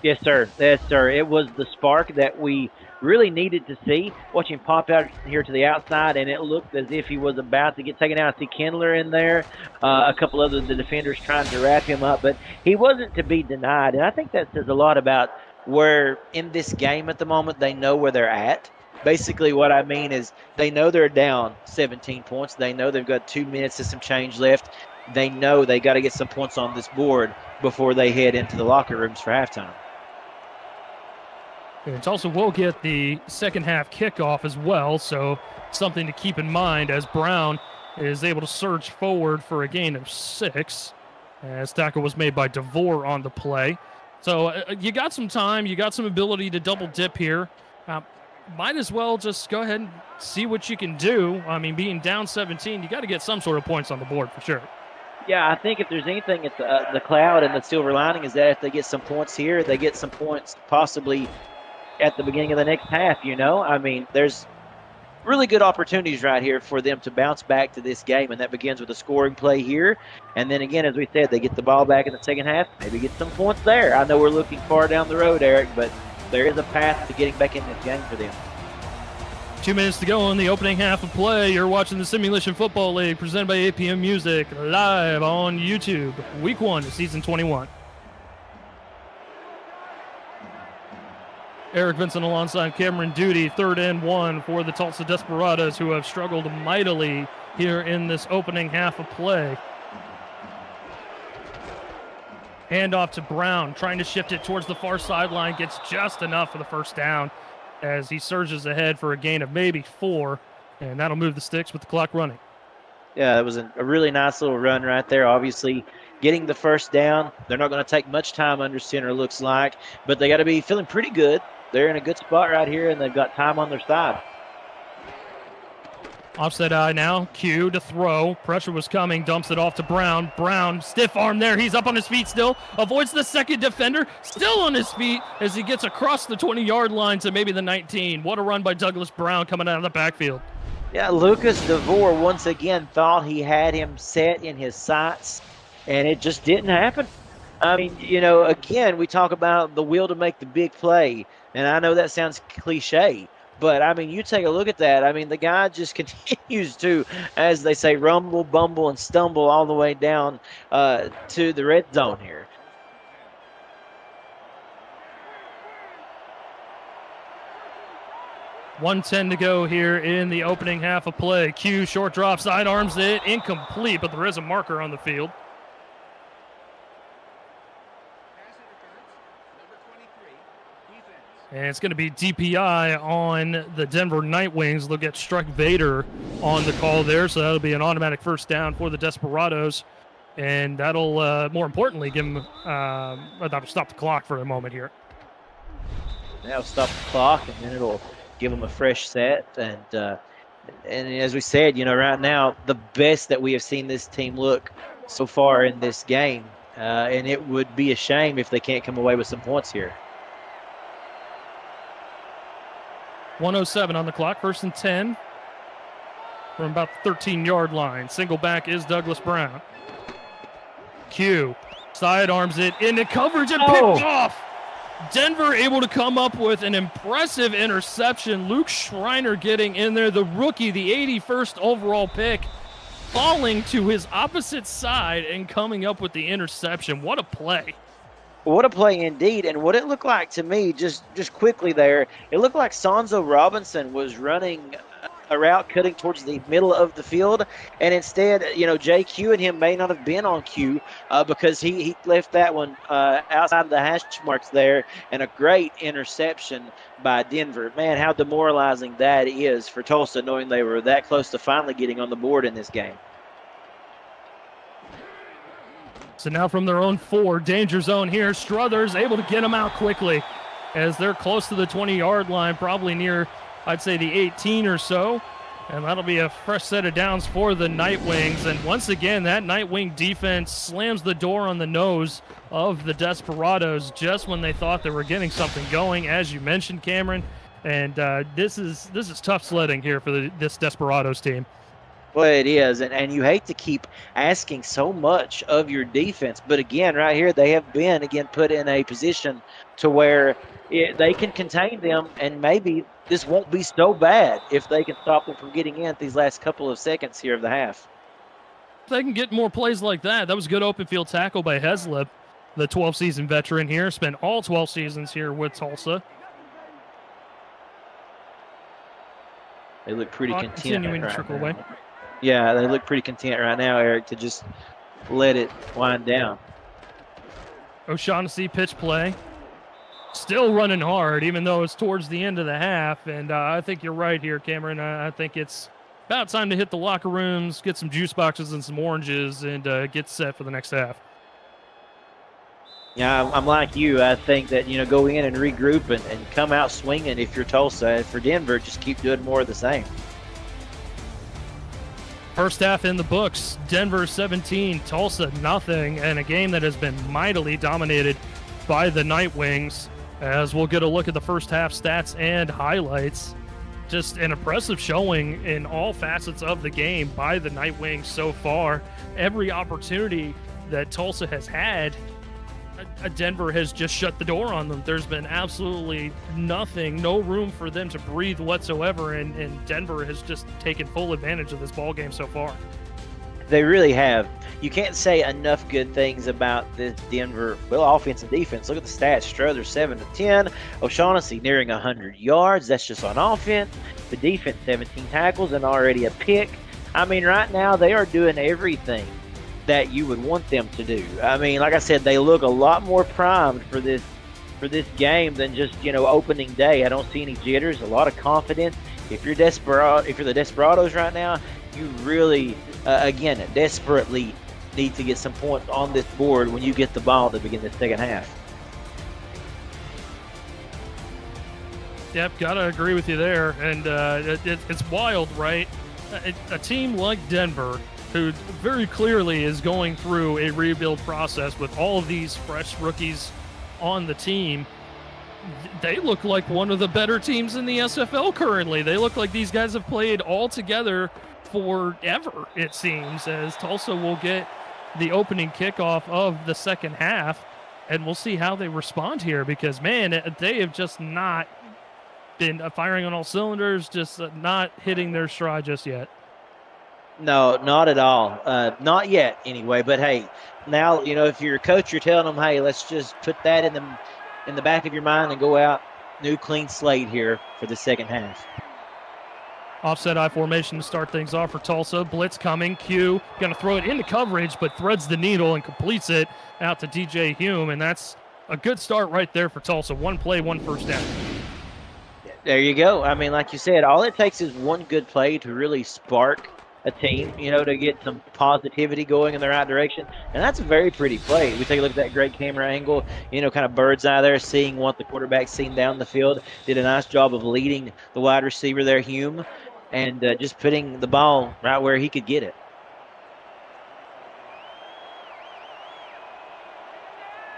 Yes, sir. Yes, sir. It was the spark that we really needed to see. Watch him pop out here to the outside, and it looked as if he was about to get taken out. I see Kindler in there, a couple of the defenders trying to wrap him up, but he wasn't to be denied. And I think that says a lot about where in this game at the moment they know where they're at. Basically what I mean is they know they're down 17 points. They know they've got 2 minutes and some change left. They know they got to get some points on this board before they head into the locker rooms for halftime. And Tulsa will get the second half kickoff as well, so something to keep in mind as Brown is able to surge forward for a gain of 6. As tackle was made by DeVore on the play. So you got some time. You got some ability to double dip here. Might as well just go ahead and see what you can do. I mean, being down 17, you got to get some sort of points on the board for sure. Yeah, I think if there's anything at the cloud and the silver lining is that if they get some points here, they get some points possibly at the beginning of the next half, you know? I mean, there's really good opportunities right here for them to bounce back to this game, and that begins with a scoring play here. And then again, as we said, they get the ball back in the second half, maybe get some points there. I know we're looking far down the road, Eric, but there is a path to getting back in this game for them. 2 minutes to go in the opening half of play. You're watching the Simulation Football League presented by APM Music live on YouTube. Week 1 of Season 21. Eric Vincent alongside Cameron Duty, 3rd and 1 for the Tulsa Desperados, who have struggled mightily here in this opening half of play. Handoff to Brown, trying to shift it towards the far sideline, gets just enough for the first down as he surges ahead for a gain of maybe 4, and that'll move the sticks with the clock running. Yeah, that was a really nice little run right there. Obviously, getting the first down, they're not going to take much time under center, looks like, but they got to be feeling pretty good. They're in a good spot right here, and they've got time on their side. Offset eye now. Q to throw. Pressure was coming. Dumps it off to Brown. Brown, stiff arm there. He's up on his feet still. Avoids the second defender. Still on his feet as he gets across the 20-yard line to maybe the 19. What a run by Douglas Brown coming out of the backfield. Yeah, Lucas DeVore once again thought he had him set in his sights, and it just didn't happen. I mean, you know, again, we talk about the will to make the big play, and I know that sounds cliche, but, I mean, you take a look at that. I mean, the guy just continues to, as they say, rumble, bumble, and stumble all the way down to the red zone here. .110 to go here in the opening half of play. Q short drop, sidearms it, incomplete, but there is a marker on the field. And it's going to be DPI on the Denver Nightwings. They'll get Struck Vader on the call there, so that'll be an automatic first down for the Desperados. And that'll, more importantly, give them, that'll stop the clock for a moment here. That'll stop the clock, and then it'll give them a fresh set. And as we said, you know, right now, the best that we have seen this team look so far in this game. And it would be a shame if they can't come away with some points here. 1:07 on the clock, 1st and 10 from about the 13-yard line. Single back is Douglas Brown. Q sidearms it into coverage and picked off. Denver able to come up with an impressive interception. Luke Schreiner getting in there, the rookie, the 81st overall pick, falling to his opposite side and coming up with the interception. What a play. What a play indeed, and what it looked like to me, just quickly there, it looked like Sonzo Robinson was running a route cutting towards the middle of the field, and instead, you know, JQ and him may not have been on cue because he left that one outside of the hash marks there, and a great interception by Denver. Man, how demoralizing that is for Tulsa, knowing they were that close to finally getting on the board in this game. So now from their own 4, danger zone here. Struthers able to get them out quickly as they're close to the 20-yard line, probably near, I'd say, the 18 or so. And that'll be a fresh set of downs for the Nightwings. And once again, that Nightwing defense slams the door on the nose of the Desperados just when they thought they were getting something going, as you mentioned, Cameron. And this is tough sledding here for this Desperados team. Well, it is, and you hate to keep asking so much of your defense. But again, right here, they have been, again, put in a position to where they can contain them, and maybe this won't be so bad if they can stop them from getting in these last couple of seconds here of the half. If they can get more plays like that, that was a good open field tackle by Heslip, the 12-season veteran here, spent all 12 seasons here with Tulsa. They look pretty content. Continuing to trickle away. Yeah, they look pretty content right now, Eric, to just let it wind down. O'Shaughnessy pitch play. Still running hard, even though it's towards the end of the half. And I think you're right here, Cameron. I think it's about time to hit the locker rooms, get some juice boxes and some oranges, and get set for the next half. Yeah, I'm like you. I think that, go in and regroup and come out swinging if you're Tulsa. For Denver, just keep doing more of the same. First half in the books. Denver 17, Tulsa nothing, and a game that has been mightily dominated by the Night Wings. As we'll get a look at the first half stats and highlights. Just an impressive showing in all facets of the game by the Night Wings so far. Every opportunity that Tulsa has had, Denver has just shut the door on them. There's been absolutely nothing, no room for them to breathe whatsoever, and Denver has just taken full advantage of this ball game so far. They really have. You can't say enough good things about this Denver, offense and defense. Look at the stats. Strother 7 of 10. O'Shaughnessy nearing 100 yards. That's just on offense. The defense 17 tackles and already a pick. I mean, right now they are doing everything that you would want them to do. I mean, like I said, they look a lot more primed for this game than just, opening day. I don't see any jitters, a lot of confidence. If you're the Desperados right now, you really, again, desperately need to get some points on this board when you get the ball to begin the second half. Yep, gotta agree with you there. And it's wild, right? A team like Denver, who very clearly is going through a rebuild process with all of these fresh rookies on the team, they look like one of the better teams in the SFL currently. They look like these guys have played all together forever, it seems, as Tulsa will get the opening kickoff of the second half, and we'll see how they respond here because, man, they have just not been firing on all cylinders, just not hitting their stride just yet. No, not at all. Not yet, anyway. But hey, now if you're a coach, you're telling them, hey, let's just put that in the back of your mind and go out new clean slate here for the second half. Offset I formation to start things off for Tulsa. Blitz coming. Q going to throw it into coverage, but threads the needle and completes it out to DJ Hume, and that's a good start right there for Tulsa. One play, one first down. There you go. I mean, like you said, all it takes is one good play to really spark a team, to get some positivity going in the right direction. And that's a very pretty play. We take a look at that great camera angle, kind of bird's eye there, seeing what the quarterback's seen down the field. Did a nice job of leading the wide receiver there, Hume, and just putting the ball right where he could get it.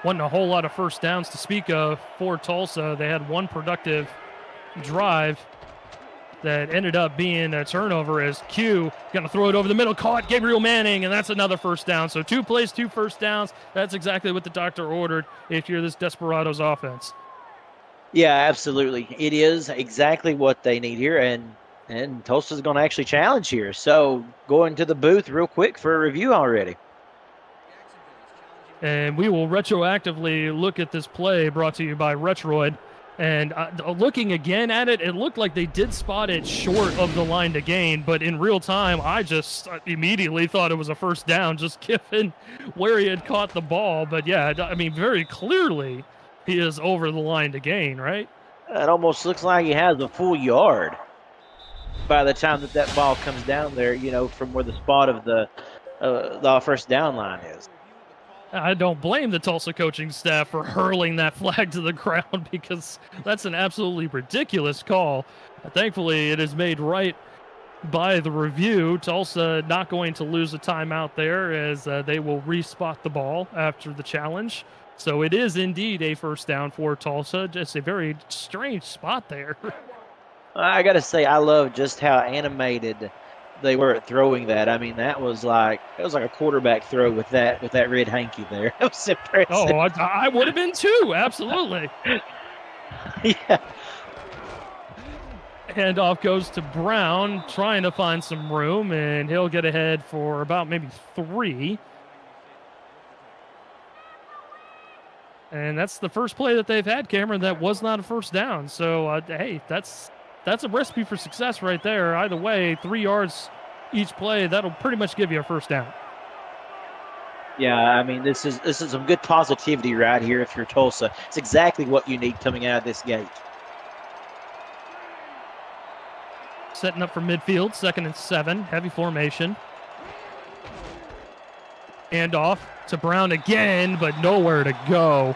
Wasn't a whole lot of first downs to speak of for Tulsa. They had one productive drive that ended up being a turnover as Q going to throw it over the middle, caught Gabriel Manning, and that's another first down. So 2 plays, 2 first downs. That's exactly what the doctor ordered if you're this Desperados offense. Yeah, absolutely. It is exactly what they need here, and Tulsa's going to actually challenge here. So going to the booth real quick for a review already. And we will retroactively look at this play brought to you by Retroid. And looking again at it, it looked like they did spot it short of the line to gain, but in real time, I just immediately thought it was a first down, just given where he had caught the ball. But yeah, I mean, very clearly he is over the line to gain, right? It almost looks like he has a full yard by the time that ball comes down there, from where the spot of the first down line is. I don't blame the Tulsa coaching staff for hurling that flag to the ground because that's an absolutely ridiculous call. Thankfully, it is made right by the review. Tulsa not going to lose a timeout there as they will respot the ball after the challenge. So it is indeed a first down for Tulsa. Just a very strange spot there. I got to say, I love just how animated they were at throwing that. I mean, it was like a quarterback throw with that red hanky there. That was impressive. Oh, I would have been too. Absolutely. Yeah. Handoff goes to Brown, trying to find some room, and he'll get ahead for about maybe 3. And that's the first play that they've had, Cameron, that was not a first down. So, hey, that's a recipe for success right there. Either way, 3 yards each play, that'll pretty much give you a first down. Yeah, I mean, this is some good positivity right here if you're Tulsa. It's exactly what you need coming out of this gate. Setting up for midfield, 2nd and 7, heavy formation. And off to Brown again, but nowhere to go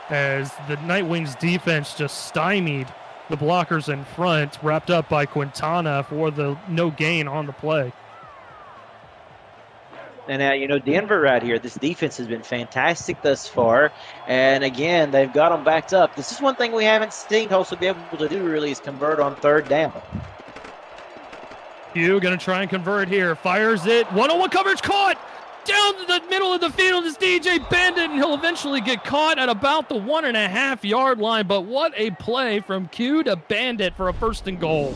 as the Nightwings defense just stymied the blockers in front, wrapped up by Quintana for the no gain on the play. And now, Denver right here, this defense has been fantastic thus far. And again, they've got them backed up. This is one thing we haven't seen Tulsa be able to do really is convert on 3rd down. Hugh going to try and convert here. Fires it. One-on-one coverage caught. Down the middle of the field is DJ Bandit, and he'll eventually get caught at about the 1.5-yard line. But what a play from Q to Bandit for a 1st and goal.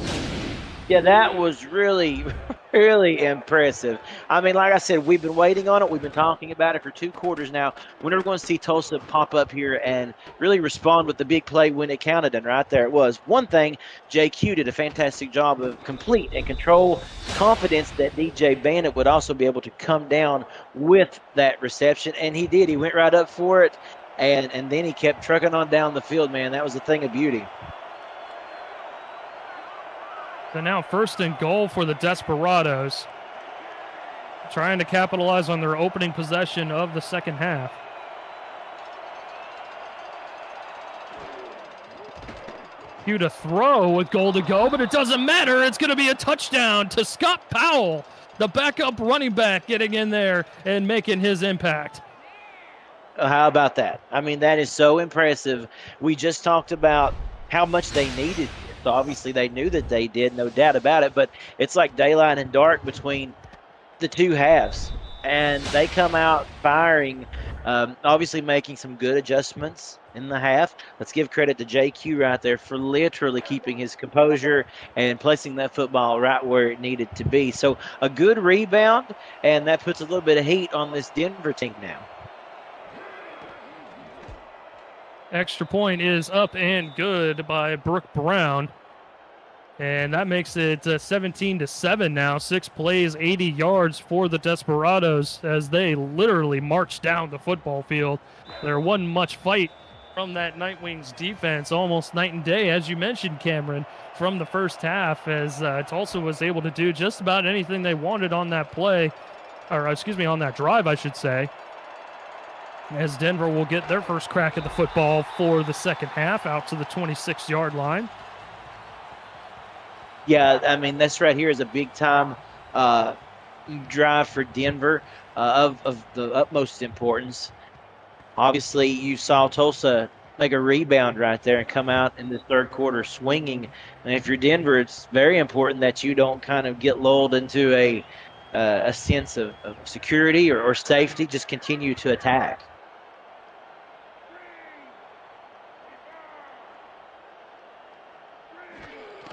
Yeah, that was really, really impressive. I mean, like I said, we've been waiting on it. We've been talking about it for 2 quarters now. We're never going to see Tulsa pop up here and really respond with the big play when it counted, and right there it was. One thing, JQ did a fantastic job of complete and control confidence that DJ Bandit would also be able to come down with that reception, and he did. He went right up for it, and then he kept trucking on down the field, man. That was a thing of beauty. So now 1st and goal for the Desperados, trying to capitalize on their opening possession of the 2nd half. Hugh to throw with goal to go, but it doesn't matter. It's going to be a touchdown to Scott Powell, the backup running back, getting in there and making his impact. How about that? I mean, that is so impressive. We just talked about how much they needed. So obviously they knew that they did, no doubt about it, but it's like daylight and dark between the 2 halves. And they come out firing, obviously making some good adjustments in the half. Let's give credit to JQ right there for literally keeping his composure and placing that football right where it needed to be. So a good rebound, and that puts a little bit of heat on this Denver team now. Extra point is up and good by Brooke Brown. And that makes it 17-7 now. 6 plays, 80 yards for the Desperados as they literally march down the football field. There wasn't much fight from that Nightwings defense, almost night and day, as you mentioned, Cameron, from the 1st half, as Tulsa was able to do just about anything they wanted on that play, or excuse me, on that drive, I should say. As Denver will get their first crack at the football for the 2nd half, out to the 26-yard line. Yeah, I mean, this right here is a big-time drive for Denver of the utmost importance. Obviously, you saw Tulsa make a rebound right there and come out in the 3rd quarter swinging. And if you're Denver, it's very important that you don't kind of get lulled into a sense of security or safety. Just continue to attack.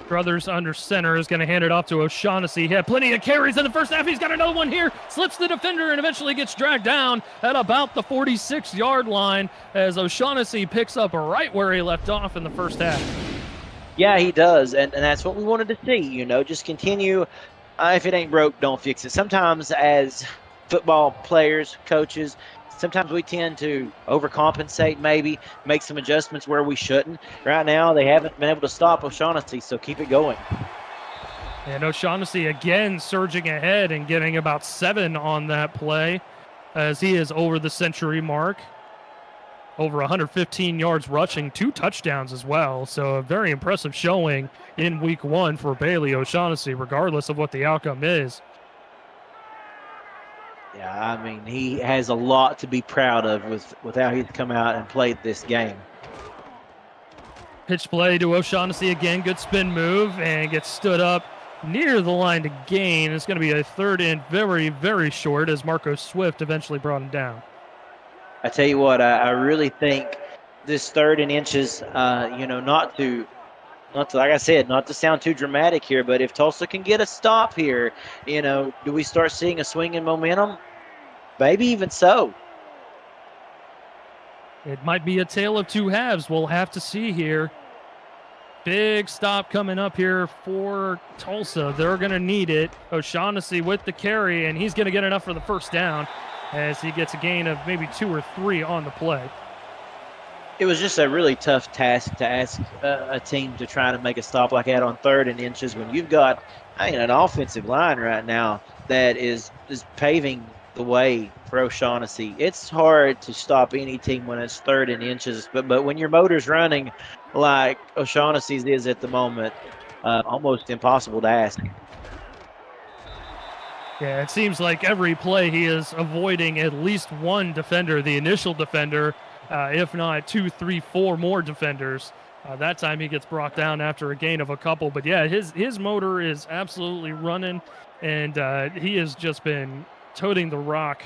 Brothers under center is going to hand it off to O'Shaughnessy. He had plenty of carries in the 1st half. He's got another one here. Slips the defender and eventually gets dragged down at about the 46-yard line as O'Shaughnessy picks up right where he left off in the 1st half. Yeah, he does, and that's what we wanted to see. Just continue. If it ain't broke, don't fix it. Sometimes as football players, coaches, sometimes we tend to overcompensate, maybe make some adjustments where we shouldn't. Right now, they haven't been able to stop O'Shaughnessy, so keep it going. And O'Shaughnessy again surging ahead and getting about 7 on that play as he is over the century mark. Over 115 yards rushing, 2 touchdowns as well. So a very impressive showing in week 1 for Bailey O'Shaughnessy, regardless of what the outcome is. Yeah, I mean, he has a lot to be proud of with how he's come out and played this game. Pitch play to O'Shaughnessy again. Good spin move and gets stood up near the line to gain. It's going to be a 3rd and very, very short as Marco Swift eventually brought him down. I tell you what, I really think this 3rd and inches, not to, like I said, not to sound too dramatic here, but if Tulsa can get a stop here, do we start seeing a swing in momentum? Maybe even so. It might be a tale of 2 halves. We'll have to see here. Big stop coming up here for Tulsa. They're going to need it. O'Shaughnessy with the carry, and he's going to get enough for the 1st down as he gets a gain of maybe 2 or 3 on the play. It was just a really tough task to ask a team to try to make a stop like that on 3rd and inches when you've got an offensive line right now that is paving the way for O'Shaughnessy. It's hard to stop any team when it's 3rd and inches, but when your motor's running like O'Shaughnessy's is at the moment, almost impossible to ask. Yeah, it seems like every play he is avoiding at least one defender, the initial defender, if not 2, 3, 4 more defenders. That time he gets brought down after a gain of a couple. But yeah, his motor is absolutely running, and he has just been toting the rock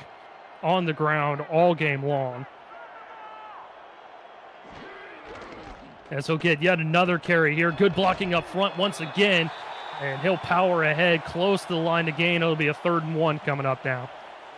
on the ground all game long. And so get yet another carry here. Good blocking up front once again. And he'll power ahead close to the line to gain. It'll be a 3rd and 1 coming up now.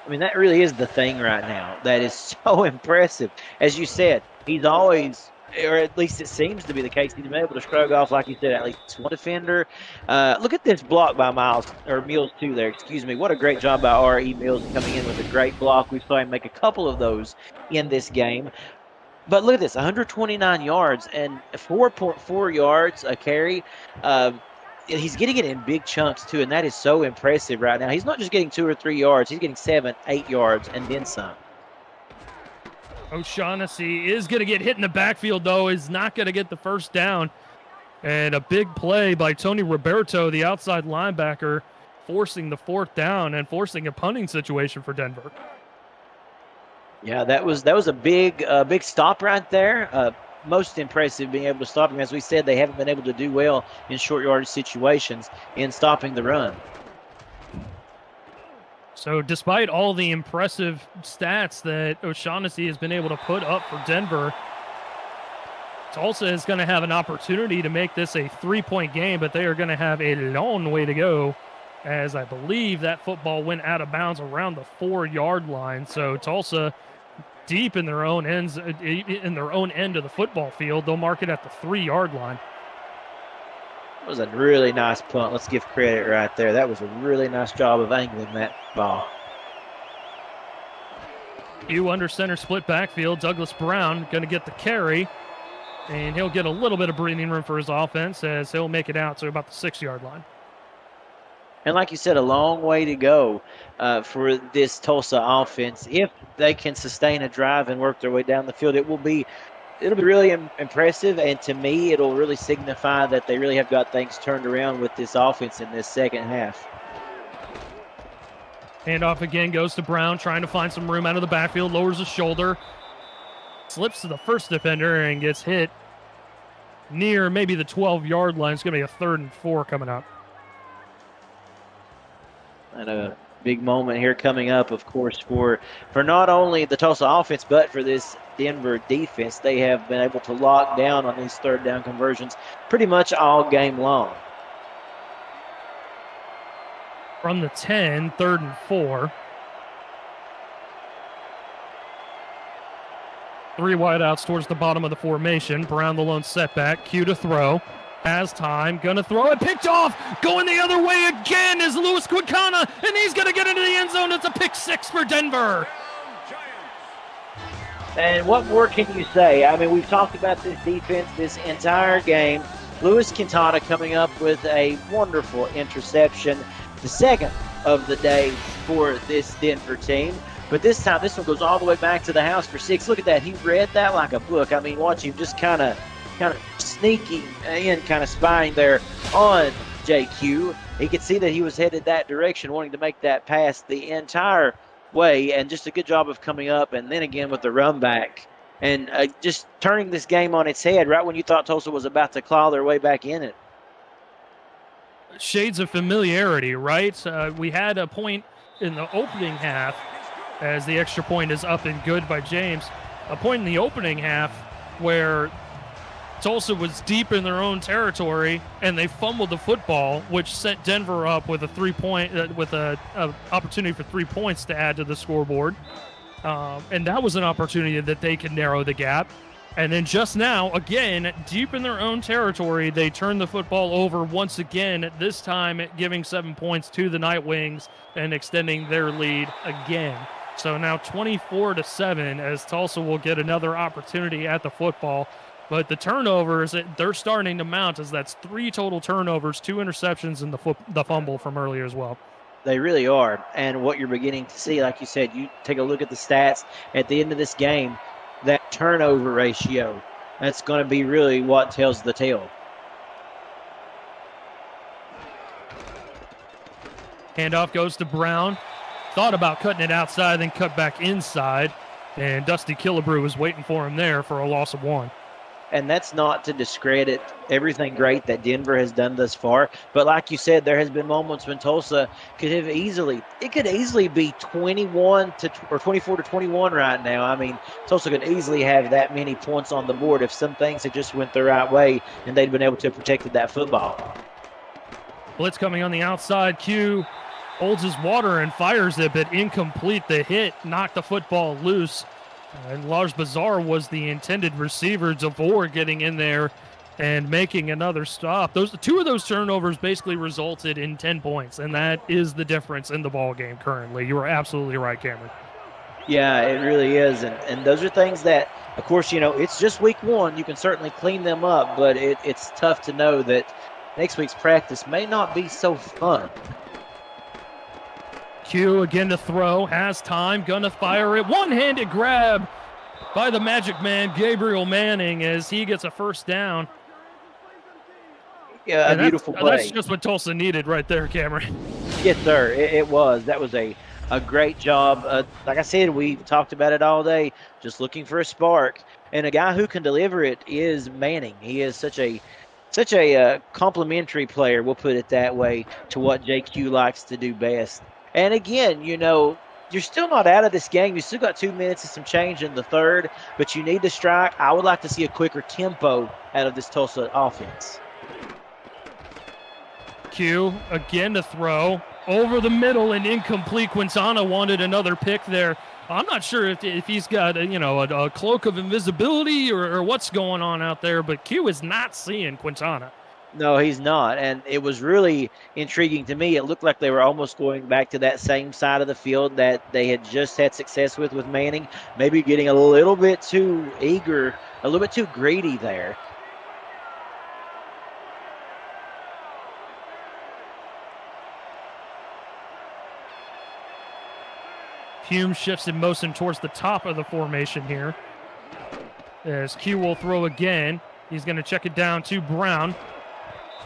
I mean, that really is the thing right now that is so impressive. As you said, he's always, or at least it seems to be the case, he's been able to shrug off, like you said, at least one defender. Look at this block by Mills too there, excuse me. What a great job by R.E. Mills coming in with a great block. We saw him make a couple of those in this game. But look at this, 129 yards and 4.4 yards a carry. He's getting it in big chunks, too, and that is so impressive right now. He's not just getting 2 or 3 yards. He's getting 7, 8 yards, and then some. O'Shaughnessy is going to get hit in the backfield, though. Is not going to get the first down. And a big play by Tony Roberto, the outside linebacker, forcing the 4th down and forcing a punting situation for Denver. Yeah, that was a big stop right there. Most impressive being able to stop him. As we said, they haven't been able to do well in short yardage situations in stopping the run. So despite all the impressive stats that O'Shaughnessy has been able to put up for Denver, Tulsa is going to have an opportunity to make this a 3-point game, but they are going to have a long way to go, as I believe that football went out of bounds around the 4-yard line. So Tulsa deep in their own end of the football field. They'll mark it at the 3-yard line. That was a really nice punt. Let's give credit right there. That was a really nice job of angling that ball. You under center split backfield. Douglas Brown going to get the carry, and he'll get a little bit of breathing room for his offense as he'll make it out to about the 6-yard line. And like you said, a long way to go for this Tulsa offense. If they can sustain a drive and work their way down the field, it'll be really impressive. And to me, it'll really signify that they really have got things turned around with this offense in this second half. Handoff again goes to Brown, trying to find some room out of the backfield, lowers his shoulder, slips to the first defender and gets hit near maybe the 12-yard line. It's going to be a 3rd and 4 coming up. And a big moment here coming up, of course, for not only the Tulsa offense, but for this Denver defense. They have been able to lock down on these 3rd down conversions pretty much all game long. From the 10, 3rd and 4. 3 wideouts towards the bottom of the formation. Brown the lone setback. Cue to throw. Has time, gonna throw it, picked off, going the other way again is Louis Quintana, and he's gonna get into the end zone. It's a pick 6 for Denver. And what more can you say? I mean, we've talked about this defense this entire game. Louis Quintana coming up with a wonderful interception, the 2nd of the day for this Denver team. But this time, this one goes all the way back to the house for 6. Look at that. He read that like a book. I mean, watch him just kind of sneaking in, kind of spying there on JQ. He could see that he was headed that direction, wanting to make that pass the entire way, and just a good job of coming up, and then again with the run back, and just turning this game on its head right when you thought Tulsa was about to claw their way back in it. Shades of familiarity, right? We had a point in the opening half, as the extra point is up and good by James, a point in the opening half where Tulsa was deep in their own territory and they fumbled the football, which set Denver up with a 3-point with a opportunity for 3 points to add to the scoreboard, and that was an opportunity that they could narrow the gap. And then just now, again, deep in their own territory, they turned the football over once again, this time giving 7 points to the Night Wings and extending their lead again. So now 24-7 as Tulsa will get another opportunity at the football. But the turnovers, they're starting to mount, as that's 3 total turnovers, 2 interceptions, and the fumble from earlier as well. They really are. And what you're beginning to see, like you said, you take a look at the stats at the end of this game, that turnover ratio, that's going to be really what tells the tale. Handoff goes to Brown. Thought about cutting it outside, then cut back inside. And Dusty Killebrew was waiting for him there for a loss of 1. And that's not to discredit everything great that Denver has done thus far. But like you said, there has been moments when Tulsa could easily be 24 to 21 right now. I mean, Tulsa could easily have that many points on the board if some things had just went the right way and they'd been able to have protected that football. Blitz coming on the outside. Q holds his water and fires it, but incomplete. The hit knocked the football loose. And Lars Bazar was the intended receiver. DeVore getting in there and making another stop. 2 of those turnovers basically resulted in 10 points, and that is the difference in the ball game currently. You are absolutely right, Cameron. Yeah, it really is. And those are things that, of course, it's just week 1. You can certainly clean them up, but it's tough to know that next week's practice may not be so fun. Q again to throw, has time, gonna fire it. One-handed grab by the Magic Man, Gabriel Manning, as he gets a first down. Yeah, a beautiful play. That's just what Tulsa needed right there, Cameron. Yes, sir. It was. That was a great job. Like I said, we talked about it all day, just looking for a spark. And a guy who can deliver it is Manning. He is such a complimentary player, we'll put it that way, to what JQ likes to do best. And again, you're still not out of this game. You still got 2 minutes and some change in the third, but you need to strike. I would like to see a quicker tempo out of this Tulsa offense. Q again to throw over the middle and incomplete. Quintana wanted another pick there. I'm not sure if he's got a cloak of invisibility or what's going on out there, but Q is not seeing Quintana. No, he's not, and it was really intriguing to me. It looked like they were almost going back to that same side of the field that they had just had success with Manning, maybe getting a little bit too eager, a little bit too greedy there. Hume shifts in motion towards the top of the formation here. As Q will throw again. He's going to check it down to Brown,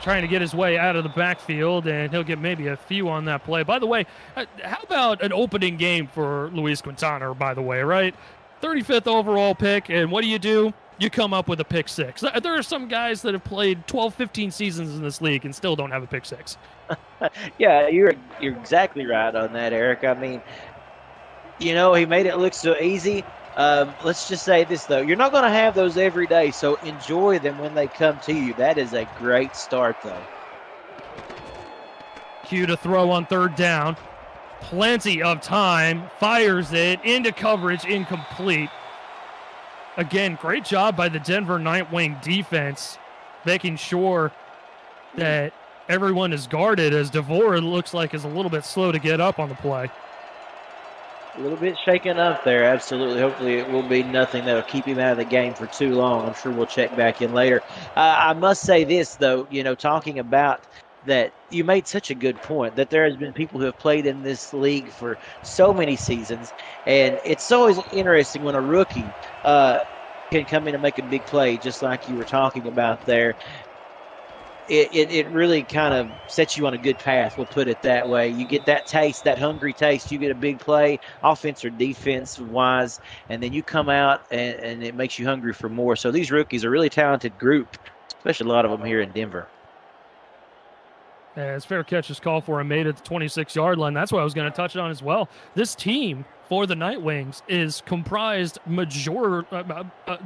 trying to get his way out of the backfield, and he'll get maybe a few on that play. By the way, how about an opening game for Luis Quintana, by the way, right? 35th overall pick, and what do? You come up with a pick 6. There are some guys that have played 12, 15 seasons in this league and still don't have a pick 6. Yeah, you're exactly right on that, Eric. I mean, he made it look so easy. Let's just say this, though. You're not going to have those every day, so enjoy them when they come to you. That is a great start, though. Q to throw on 3rd down. Plenty of time. Fires it into coverage, incomplete. Again, great job by the Denver Nightwing defense, making sure that everyone is guarded, as DeVore looks like is a little bit slow to get up on the play. A little bit shaken up there, absolutely. Hopefully it will be nothing that'll keep him out of the game for too long. I'm sure we'll check back in later. I must say this, though, talking about that, you made such a good point that there has been people who have played in this league for so many seasons, and it's always interesting when a rookie can come in and make a big play, just like you were talking about there. It really kind of sets you on a good path, we'll put it that way. You get that taste, that hungry taste. You get a big play, offense or defense-wise, and then you come out and it makes you hungry for more. So these rookies are a really talented group, especially a lot of them here in Denver. As fair catch is called for and made at the 26-yard line. That's what I was going to touch on as well. This team for the Nightwings is comprised the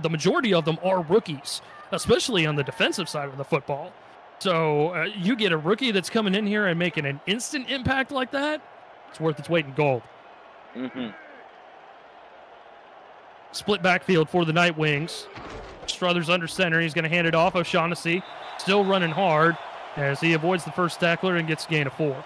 majority of them are rookies, especially on the defensive side of the football. So you get a rookie that's coming in here and making an instant impact like that, it's worth its weight in gold. Mm-hmm. Split backfield for the Nightwings. Struthers under center. He's going to hand it off. O'Shaughnessy still running hard as he avoids the first tackler and gets a gain of 4.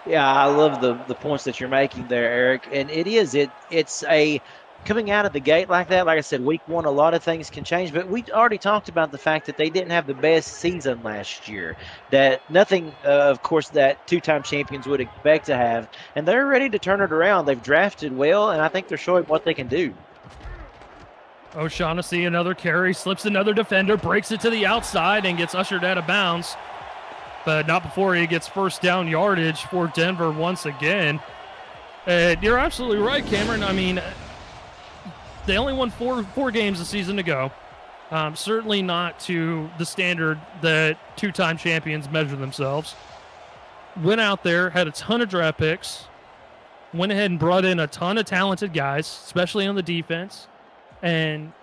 Yeah, I love the points that you're making there, Eric. And it's a coming out of the gate like that. Like I said, week one, a lot of things can change. But we already talked about the fact that they didn't have the best season last year. That nothing, of course, that two-time champions would expect to have. And they're ready to turn it around. They've drafted well, and I think they're showing what they can do. O'Shaughnessy, another carry, slips another defender, breaks it to the outside, and gets ushered out of bounds. But not before he gets first down yardage for Denver once again. You're absolutely right, Cameron. I mean, they only won four games a season to go. Certainly not to the standard that two-time champions measure themselves. Went out there, had a ton of draft picks, went ahead and brought in a ton of talented guys, especially on the defense. And,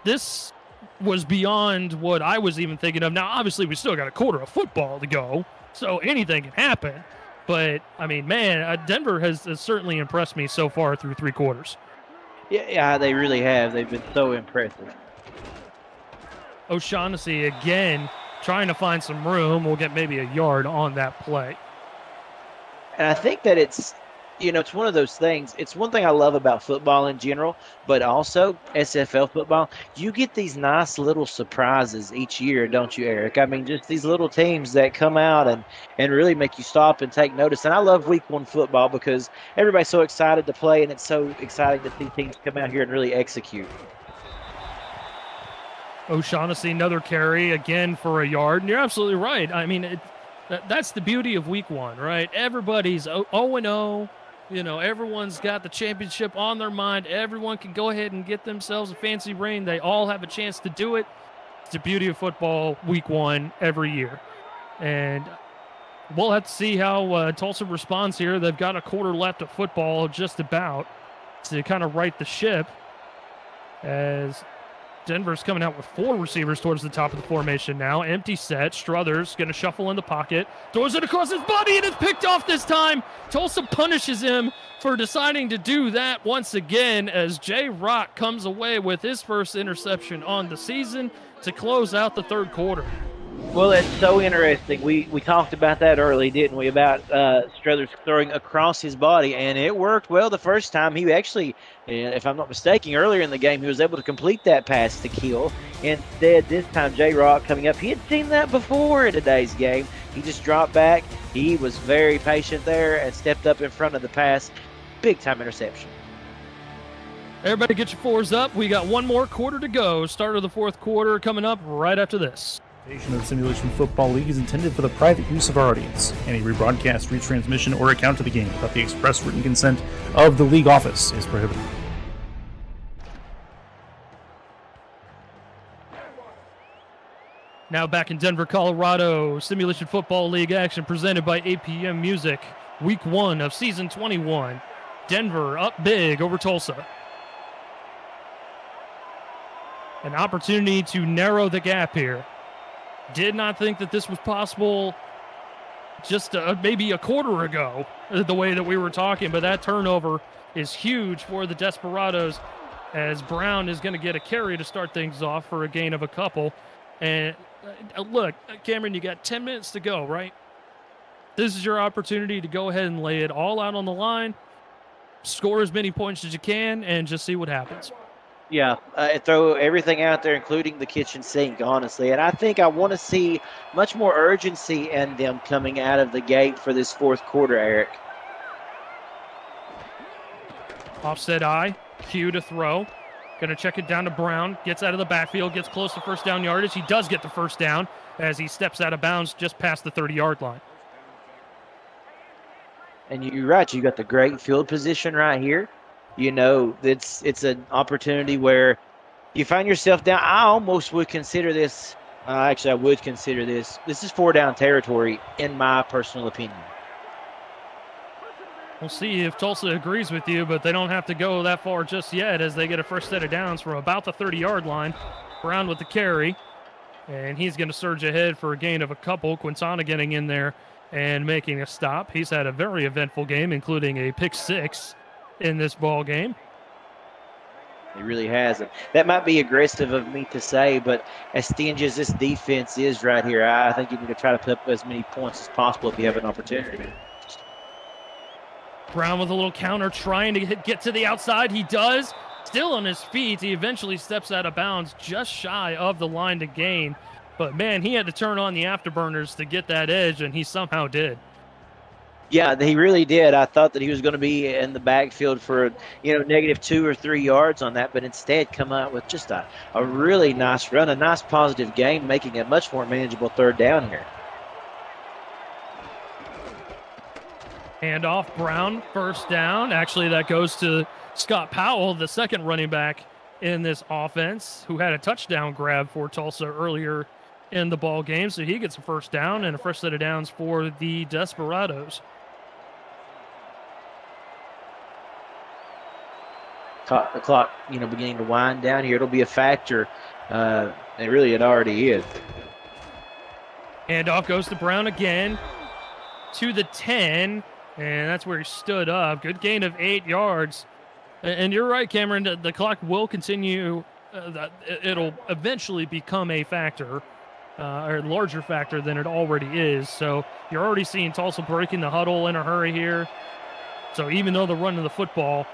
this was beyond what I was even thinking of. Now, obviously, we still got a quarter of football to go, so anything can happen. But, I mean, man, Denver has certainly impressed me so far through three quarters. Yeah, they really have. They've been so impressive. O'Shaughnessy again trying to find some room. We'll get maybe a yard on that play. And I think that it's one of those things. It's one thing I love about football in general, but also SFL football. You get these nice little surprises each year, don't you, Eric? I mean, just these little teams that come out and really make you stop and take notice. And I love week one football because everybody's so excited to play, and it's so exciting to see teams come out here and really execute. O'Shaughnessy, another carry, again for a yard. And you're absolutely right. I mean, that's the beauty of week one, right? Everybody's 0-0. Everyone's got the championship on their mind. Everyone can go ahead and get themselves a fancy ring. They all have a chance to do it. It's the beauty of football week one every year. And we'll have to see how Tulsa responds here. They've got a quarter left of football just about to kind of right the ship as Denver's coming out with four receivers towards the top of the formation now. Empty set. Struthers going to shuffle in the pocket. Throws it across his body, and it's picked off this time. Tulsa punishes him for deciding to do that once again as Jay Rock comes away with his first interception on the season to close out the third quarter. Well, it's so interesting. We talked about that early, didn't we, about Struthers throwing across his body, and it worked well the first time. He actually, if I'm not mistaken, earlier in the game, he was able to complete that pass to kill. Instead, this time, J-Rock coming up, he had seen that before in today's game. He just dropped back. He was very patient there and stepped up in front of the pass. Big-time interception. Everybody get your fours up. We got one more quarter to go. Start of the fourth quarter coming up right after this. The Simulation Football League is intended for the private use of our audience. Any rebroadcast, retransmission, or account of the game without the express written consent of the league office is prohibited. Now back in Denver, Colorado, Simulation Football League action presented by APM Music. Week 1 of Season 21. Denver up big over Tulsa. An opportunity to narrow the gap here. Did not think that this was possible just maybe a quarter ago, the way that we were talking, but that turnover is huge for the Desperados as Brown is going to get a carry to start things off for a gain of a couple. And look, Cameron, you got 10 minutes to go, right? This is your opportunity to go ahead and lay it all out on the line, score as many points as you can, and just see what happens. Yeah, throw everything out there, including the kitchen sink, honestly. And I think I want to see much more urgency in them coming out of the gate for this fourth quarter, Eric. Offset eye, cue to throw. Going to check it down to Brown. Gets out of the backfield, gets close to first down yardage. He does get the first down as he steps out of bounds just past the 30-yard line. And you're right. You got the great field position right here. It's an opportunity where you find yourself down. I almost would consider this. Actually, I would consider this. This is 4-down territory, in my personal opinion. We'll see if Tulsa agrees with you, but they don't have to go that far just yet as they get a first set of downs from about the 30-yard line. Brown with the carry, and he's going to surge ahead for a gain of a couple. Quintana getting in there and making a stop. He's had a very eventful game, including a pick six in this ball game. He really has. And that might be aggressive of me to say, but as stingy as this defense is right here, I think you need to try to put up as many points as possible if you have an opportunity. Brown with a little counter trying to get to the outside. He does. Still on his feet. He eventually steps out of bounds just shy of the line to gain. But, man, he had to turn on the afterburners to get that edge, and he somehow did. Yeah, he really did. I thought that he was going to be in the backfield for, negative 2 or 3 yards on that, but instead come out with just a really nice run, a nice positive game, making it much more manageable third down here. Handoff, Brown, first down. Actually, that goes to Scott Powell, the second running back in this offense, who had a touchdown grab for Tulsa earlier in the ball game. So he gets a first down and a fresh set of downs for the Desperados. The clock, beginning to wind down here. It'll be a factor. It already is. Handoff goes to Brown again to the 10, and that's where he stood up. Good gain of 8 yards. And you're right, Cameron, the clock will continue. It'll eventually become a factor, or a larger factor than it already is. So you're already seeing Tulsa breaking the huddle in a hurry here. So even though they're running the football,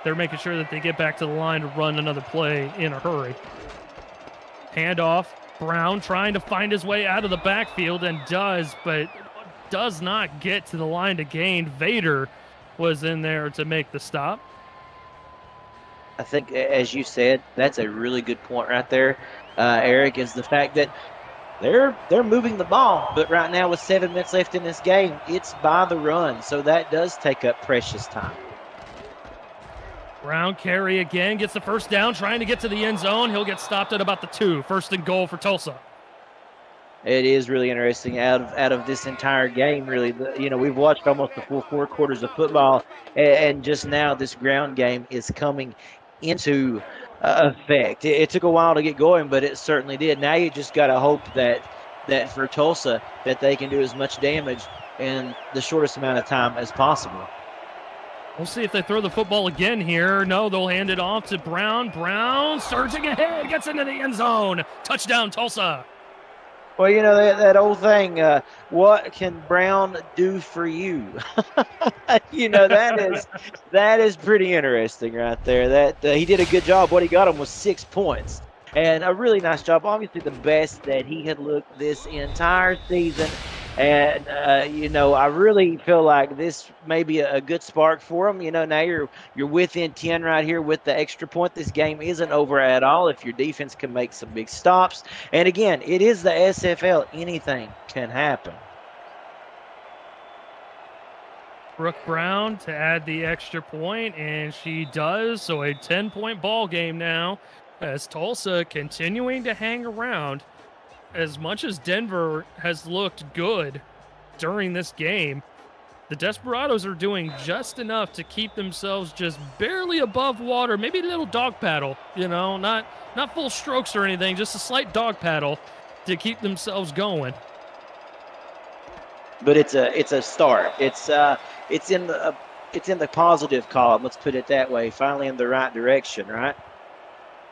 they're making sure that they get back to the line to run another play in a hurry. Handoff, Brown trying to find his way out of the backfield and does, but does not get to the line to gain. Vader was in there to make the stop. I think, as you said, that's a really good point right there, Eric, is the fact that they're moving the ball, but right now with 7 minutes left in this game, it's by the run, so that does take up precious time. Brown carry again, gets the first down, trying to get to the end zone. He'll get stopped at about the 2. First and goal for Tulsa. It is really interesting out of this entire game, really. We've watched almost the full 4 quarters of football, and just now this ground game is coming into effect. It took a while to get going, but it certainly did. Now you just got to hope that for Tulsa that they can do as much damage in the shortest amount of time as possible. We'll see if they throw the football again here. No, they'll hand it off to Brown. Brown surging ahead, gets into the end zone. Touchdown, Tulsa. Well, that old thing, what can Brown do for you? That is pretty interesting right there. That he did a good job. What he got him was 6 points. And a really nice job. Obviously the best that he had looked this entire season. And, I really feel like this may be a good spark for him. Now you're within 10 right here with the extra point. This game isn't over at all if your defense can make some big stops. And, again, it is the SFL. Anything can happen. Brooke Brown to add the extra point, and she does. So a 10-point ball game now as Tulsa continuing to hang around. As much as Denver has looked good during this game, the Desperados are doing just enough to keep themselves just barely above water. Maybe a little dog paddle, not full strokes or anything, just a slight dog paddle to keep themselves going. But it's a start. It's in the positive column. Let's put it that way. Finally in the right direction, right?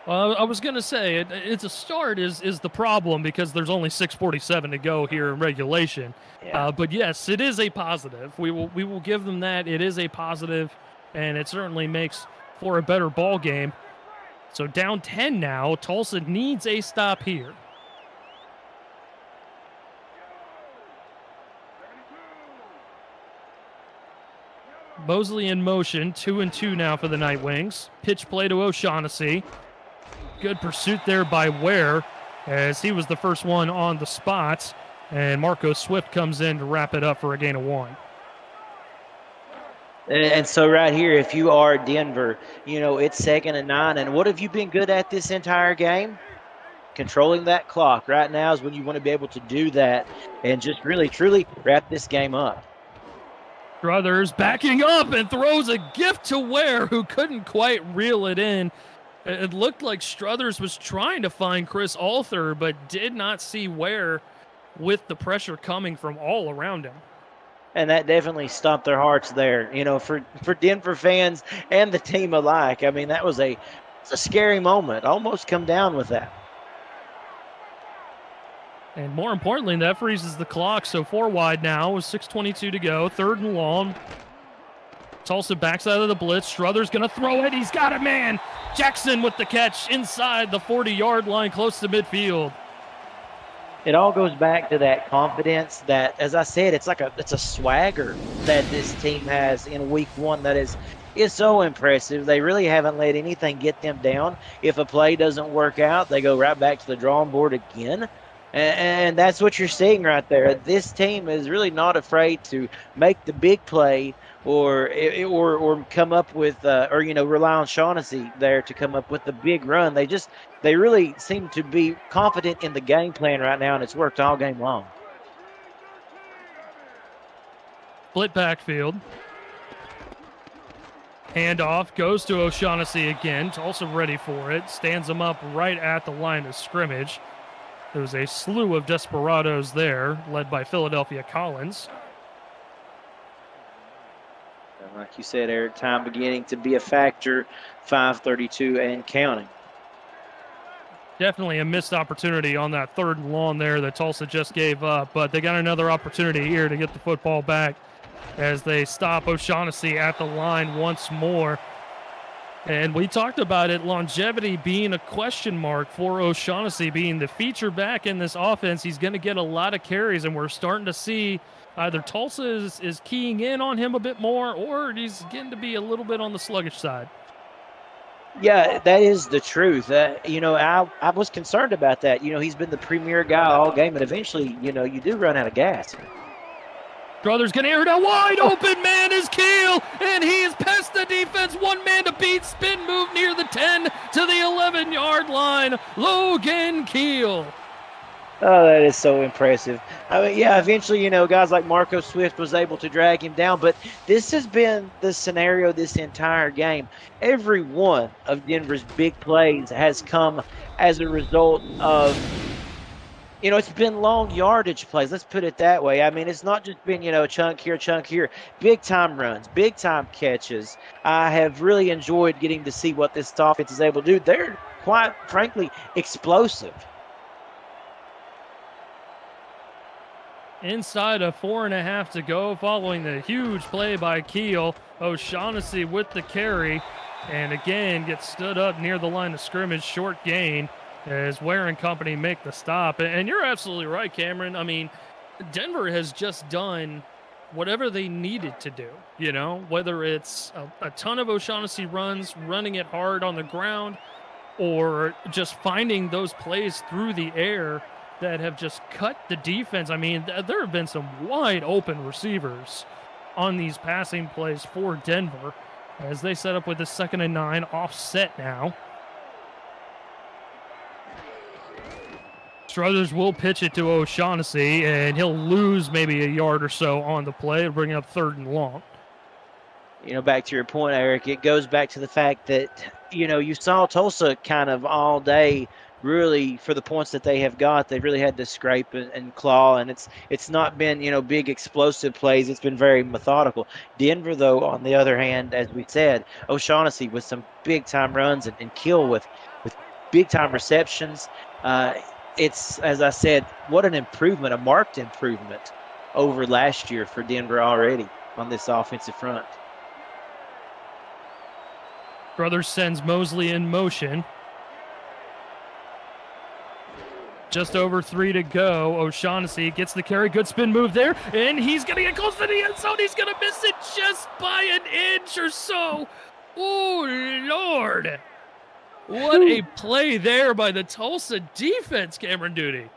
Well, I was going to say, it's a start is the problem because there's only 6:47 to go here in regulation. Yeah. But, yes, it is a positive. We will give them that. It is a positive, and it certainly makes for a better ball game. So down 10 now. Tulsa needs a stop here. Mosley in motion, 2-2 now for the Night Wings. Pitch play to O'Shaughnessy. Good pursuit there by Ware as he was the first one on the spot. And Marco Swift comes in to wrap it up for a gain of 1. And so right here, if you are Denver, it's 2nd and 9. And what have you been good at this entire game? Controlling that clock. Right now is when you want to be able to do that and just really, truly wrap this game up. Struthers backing up and throws a gift to Ware, who couldn't quite reel it in. It looked like Struthers was trying to find Chris Alter, but did not see Ware with the pressure coming from all around him. And that definitely stopped their hearts there, for Denver fans and the team alike. I mean, that was a It's a scary moment. Almost come down with that. And more importantly, that freezes the clock. So 4 wide now with 6:22 to go. 3rd and long. Tulsa backs out of the blitz. Strother's going to throw it. He's got it, man. Jackson with the catch inside the 40-yard line, close to midfield. It all goes back to that confidence that, as I said, it's a swagger that this team has in week 1 that is so impressive. They really haven't let anything get them down. If a play doesn't work out, they go right back to the drawing board again. And that's what you're seeing right there. This team is really not afraid to make the big play or come up with rely on Shaughnessy there to come up with the big run. They really seem to be confident in the game plan right now, and it's worked all game long. Split backfield. Handoff goes to O'Shaughnessy again. Tulsa ready for it. Stands him up right at the line of scrimmage. There was a slew of desperados there, led by Philadelphia Collins. And like you said, Eric, time beginning to be a factor, 5:32 and counting. Definitely a missed opportunity on that 3rd and long there that Tulsa just gave up, but they got another opportunity here to get the football back as they stop O'Shaughnessy at the line once more. And we talked about it, longevity being a question mark for O'Shaughnessy, being the feature back in this offense. He's going to get a lot of carries, and we're starting to see either Tulsa is keying in on him a bit more, or he's getting to be a little bit on the sluggish side. Yeah, that is the truth. I was concerned about that. He's been the premier guy all game, and eventually, you do run out of gas. Strother's going to air it out. Wide open man is Keel, and he has passed the defense. One man to beat. Spin move near the 10 to the 11-yard line. Logan Keel. Oh, that is so impressive. I mean, yeah, eventually, guys like Marco Swift was able to drag him down, but this has been the scenario this entire game. Every one of Denver's big plays has come as a result of it's been long yardage plays. Let's put it that way. I mean, it's not just been, a chunk here. Big time runs, big time catches. I have really enjoyed getting to see what this offense is able to do. They're quite frankly explosive. Inside of 4.5 to go, following the huge play by Keel. O'Shaughnessy with the carry, and again gets stood up near the line of scrimmage. Short gain as Ware and company make the stop. And you're absolutely right, Cameron. I mean, Denver has just done whatever they needed to do, whether it's a ton of O'Shaughnessy runs, running it hard on the ground, or just finding those plays through the air that have just cut the defense. I mean, there have been some wide open receivers on these passing plays for Denver as they set up with a 2nd and 9 offset now. Struthers will pitch it to O'Shaughnessy, and he'll lose maybe a yard or so on the play, bringing up 3rd and long. Back to your point, Eric, it goes back to the fact that, you saw Tulsa kind of all day really for the points that they have got. They really had to scrape and claw, and it's not been, big explosive plays. It's been very methodical. Denver, though, on the other hand, as we said, O'Shaughnessy with some big-time runs and Kill with big-time receptions. It's, as I said, what an improvement, a marked improvement over last year for Denver already on this offensive front. Brothers sends Mosley in motion. Just over 3 to go. O'Shaughnessy gets the carry. Good spin move there. And he's going to get close to the end zone. He's going to miss it just by an inch or so. Oh, Lord. What a play there by the Tulsa defense, Cameron Duty.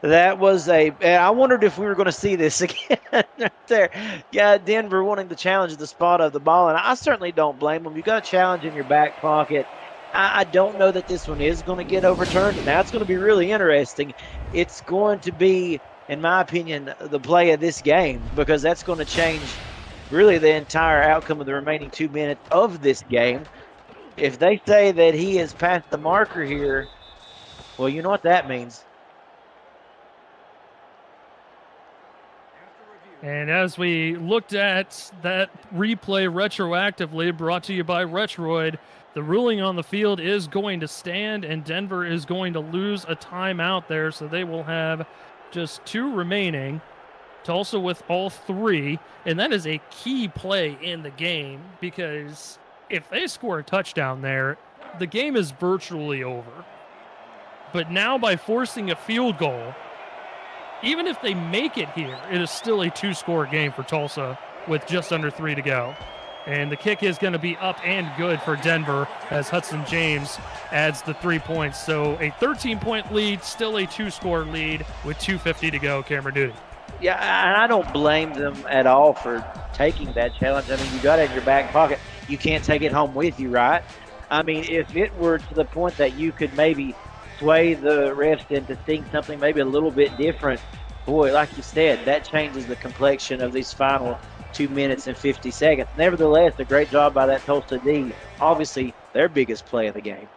That was I wondered if we were going to see this again right there. Yeah, Denver wanting to challenge the spot of the ball, and I certainly don't blame them. You got a challenge in your back pocket. I don't know that this one is going to get overturned, and now it's going to be really interesting. It's going to be, in my opinion, the play of this game, because that's going to change really the entire outcome of the remaining 2 minutes of this game. If they say that he has passed the marker here, well, you know what that means. And as we looked at that replay retroactively, brought to you by Retroid, the ruling on the field is going to stand, and Denver is going to lose a timeout there, so they will have just 2 remaining. Tulsa with all 3, and that is a key play in the game, because if they score a touchdown there, the game is virtually over. But now by forcing a field goal, even if they make it here, it is still a 2-score game for Tulsa with just under 3 to go. And the kick is going to be up and good for Denver as Hudson James adds the 3 points. So a 13-point lead, still a 2-score lead with 2:50 to go, Camera Duty. Yeah, and I don't blame them at all for taking that challenge. I mean, you got it in your back pocket. You can't take it home with you, right? I mean, if it were to the point that you could maybe sway the refs into seeing something maybe a little bit different, boy, like you said, that changes the complexion of these final 2 minutes and 50 seconds. Nevertheless, a great job by that Tulsa D. Obviously, their biggest play of the game.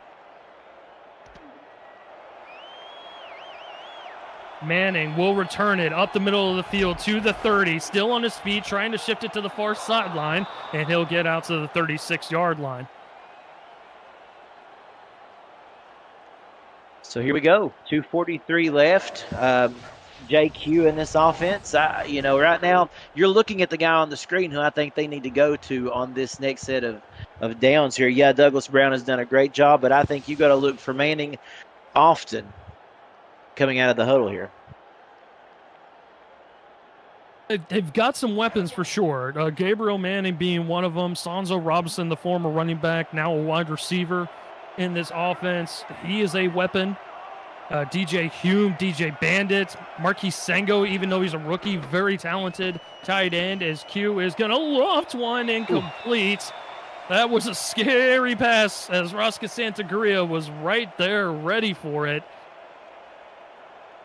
Manning will return it up the middle of the field to the 30, still on his feet, trying to shift it to the far sideline, and he'll get out to the 36-yard line. So here we go, 2:43 left. JQ in this offense, right now you're looking at the guy on the screen who I think they need to go to on this next set of downs here. Yeah, Douglas Brown has done a great job, but I think you got to look for Manning often coming out of the huddle here. They've got some weapons for sure. Gabriel Manning being one of them. Sonzo Robinson, the former running back, now a wide receiver in this offense. He is a weapon. DJ Hume, DJ Bandit, Marquis Sengo, even though he's a rookie, very talented tight end, as Q is going to loft one incomplete. That was a scary pass as Rosca Santagria was right there ready for it.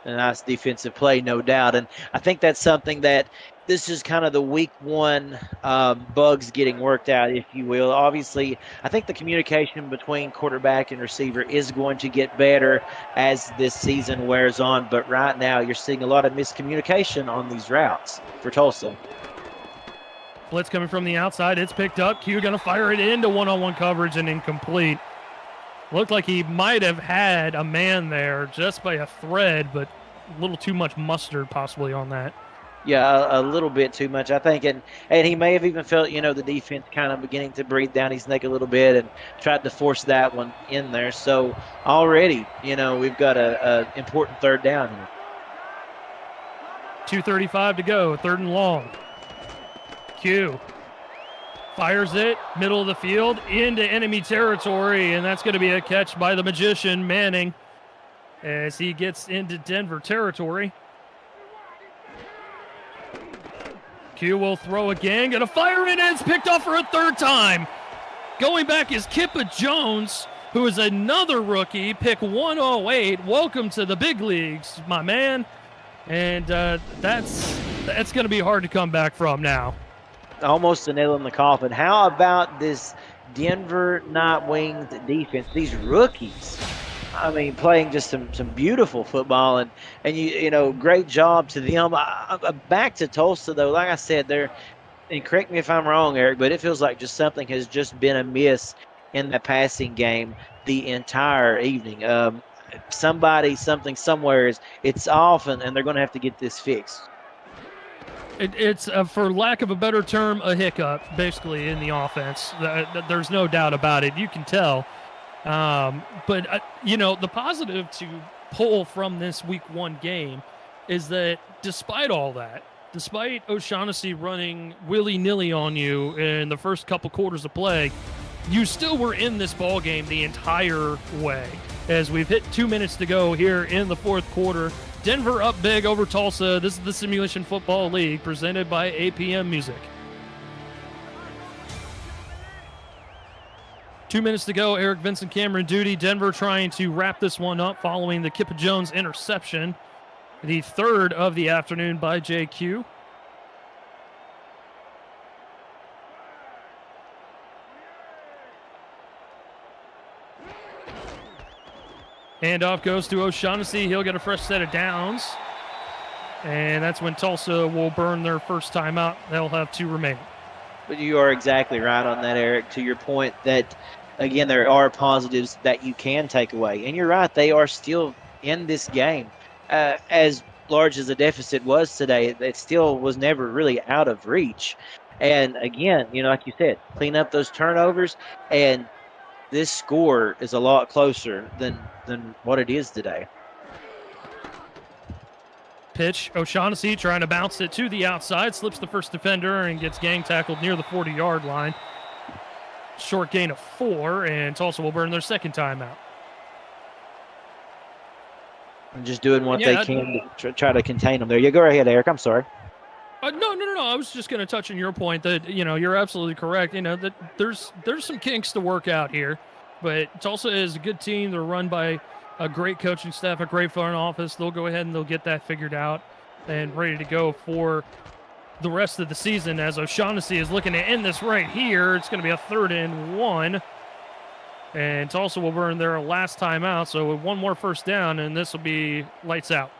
A nice defensive play, no doubt. And I think that's something that this is kind of the week 1 bugs getting worked out, if you will. Obviously, I think the communication between quarterback and receiver is going to get better as this season wears on. But right now, you're seeing a lot of miscommunication on these routes for Tulsa. Blitz coming from the outside. It's picked up. Q going to fire it into one-on-one coverage and incomplete. Looked like he might have had a man there just by a thread, but a little too much mustard possibly on that. Yeah, a little bit too much, I think. And he may have even felt, the defense kind of beginning to breathe down his neck a little bit and tried to force that one in there. So already, we've got a important 3rd down here. 2:35 to go, 3rd and long. Q fires it, middle of the field, into enemy territory, and that's going to be a catch by the magician, Manning, as he gets into Denver territory. Q will throw again, going to fire it, and it's picked off for a 3rd time. Going back is Kippa Jones, who is another rookie, pick 108. Welcome to the big leagues, my man. And that's going to be hard to come back from now. Almost a nail in the coffin. How about this Denver Nightwings defense? These rookies, I mean, playing just some beautiful football, and great job to them. Back to Tulsa, though, like I said, and correct me if I'm wrong, Eric, but it feels like just something has just been amiss in the passing game the entire evening. Something, somewhere it's off, and they're going to have to get this fixed. It's, for lack of a better term, a hiccup, basically, in the offense. There's no doubt about it. You can tell. But the positive to pull from this week 1 game is that despite all that, despite O'Shaughnessy running willy-nilly on you in the first couple quarters of play, you still were in this ball game the entire way. As we've hit 2 minutes to go here in the 4th quarter, Denver up big over Tulsa. This is the Simulation Football League presented by APM Music. 2 minutes to go. Eric Vincent, Cameron Duty. Denver trying to wrap this one up following the Kippa Jones interception. The 3rd of the afternoon by JQ. Handoff goes to O'Shaughnessy. He'll get a fresh set of downs. And that's when Tulsa will burn their first timeout. They'll have 2 remaining. But you are exactly right on that, Eric, to your point that, again, there are positives that you can take away. And you're right, they are still in this game. As large as the deficit was today, it still was never really out of reach. And, again, like you said, clean up those turnovers, and this score is a lot closer than what it is today. Pitch, O'Shaughnessy trying to bounce it to the outside, slips the first defender and gets gang tackled near the 40-yard line. Short gain of 4, and Tulsa will burn their second timeout. And just doing what they can to try to contain them there. Yeah, go ahead, Eric. I'm sorry. No. I was just going to touch on your point that, you're absolutely correct. That there's some kinks to work out here, but Tulsa is a good team. They're run by a great coaching staff, a great front office. They'll go ahead and they'll get that figured out and ready to go for the rest of the season. As O'Shaughnessy is looking to end this right here, it's going to be a 3rd and 1. And Tulsa will burn their last timeout. So with 1 more first down, and this will be lights out.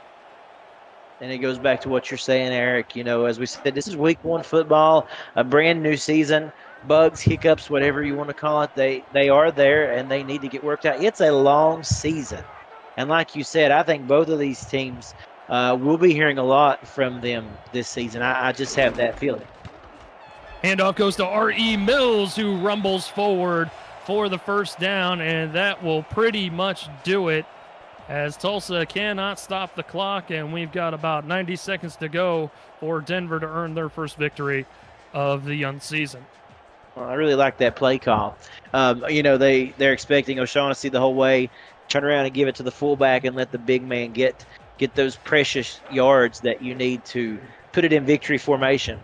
And it goes back to what you're saying, Eric. As we said, this is week 1 football, a brand new season. Bugs, hiccups, whatever you want to call it, they are there, and they need to get worked out. It's a long season. And like you said, I think both of these teams will be hearing a lot from them this season. I just have that feeling. Handoff goes to R.E. Mills, who rumbles forward for the first down, and that will pretty much do it, as Tulsa cannot stop the clock, and we've got about 90 seconds to go for Denver to earn their first victory of the young season. Well, I really like that play call. They're expecting O'Shaughnessy the whole way, turn around and give it to the fullback and let the big man get those precious yards that you need to put it in victory formation.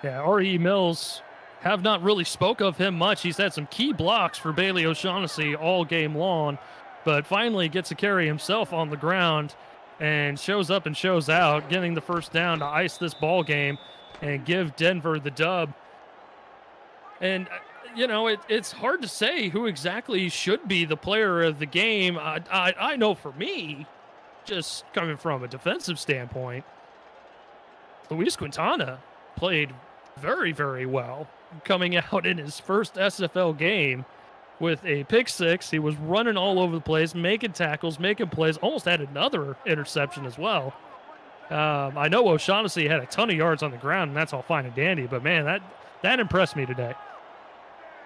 Yeah, R.E. Mills, have not really spoke of him much. He's had some key blocks for Bailey O'Shaughnessy all game long, but finally gets a carry himself on the ground and shows up and shows out, getting the first down to ice this ball game and give Denver the dub. And, it's hard to say who exactly should be the player of the game. I know for me, just coming from a defensive standpoint, Luis Quintana played very, very well, coming out in his first SFL game with a pick 6. He was running all over the place, making tackles, making plays, almost had another interception as well. I know O'Shaughnessy had a ton of yards on the ground, and that's all fine and dandy, but man, that impressed me today.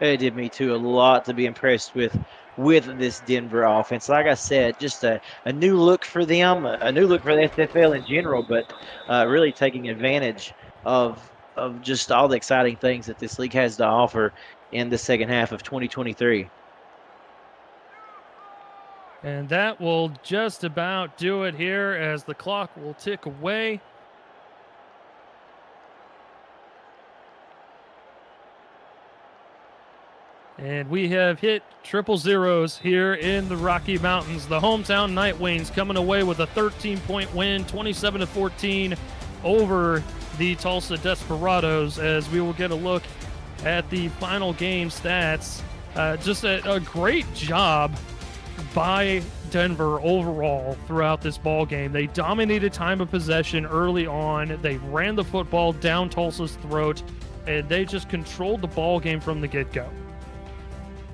It did me too. A lot to be impressed with this Denver offense. Like I said, just a new look for them, a new look for the SFL in general, but really taking advantage of just all the exciting things that this league has to offer in the second half of 2023. And that will just about do it here as the clock will tick away. And we have hit triple zeros here in the Rocky Mountains. The hometown Night Wings coming away with a 13-point win, 27-14 over the Tulsa Desperados, as we will get a look at the final game stats. Just a great job by Denver overall throughout this ball game. They dominated time of possession early on. They ran the football down Tulsa's throat, and they just controlled the ball game from the get-go.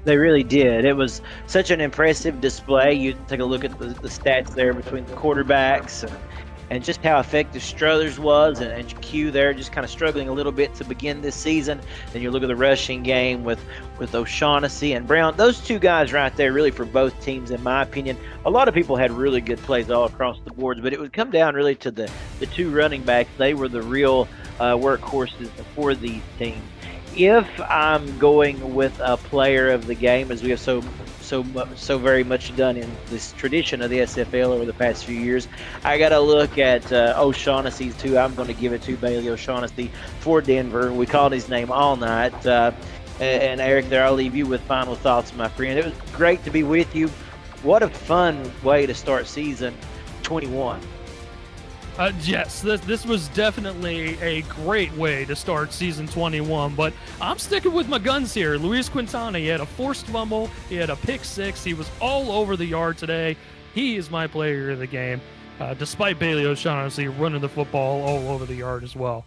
They really did. It was such an impressive display. You take a look at the stats there between the quarterbacks and just how effective Struthers was, and Q there just kind of struggling a little bit to begin this season. Then you look at the rushing game with O'Shaughnessy and Brown. Those two guys right there really for both teams, in my opinion. A lot of people had really good plays all across the boards, but it would come down really to the two running backs. They were the real workhorses for these teams. If I'm going with a player of the game, as we have so very much done in this tradition of the SFL over the past few years, I got to look at O'Shaughnessy's too. I'm going to give it to Bailey O'Shaughnessy for Denver. We called his name all night. And Eric, there, I'll leave you with final thoughts, my friend. It was great to be with you. What a fun way to start season 21. Yes, this was definitely a great way to start season 21, but I'm sticking with my guns here. Luis Quintana, he had a forced fumble, he had a pick 6, he was all over the yard today. He is my player of the game, despite Bailey O'Shaughnessy running the football all over the yard as well.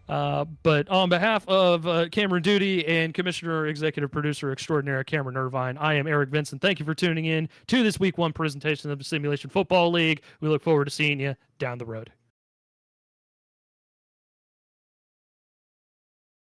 But on behalf of Cameron Duty and Commissioner Executive Producer Extraordinaire Cameron Irvine, I am Eric Vincent. Thank you for tuning in to this Week 1 presentation of the Simulation Football League. We look forward to seeing you down the road.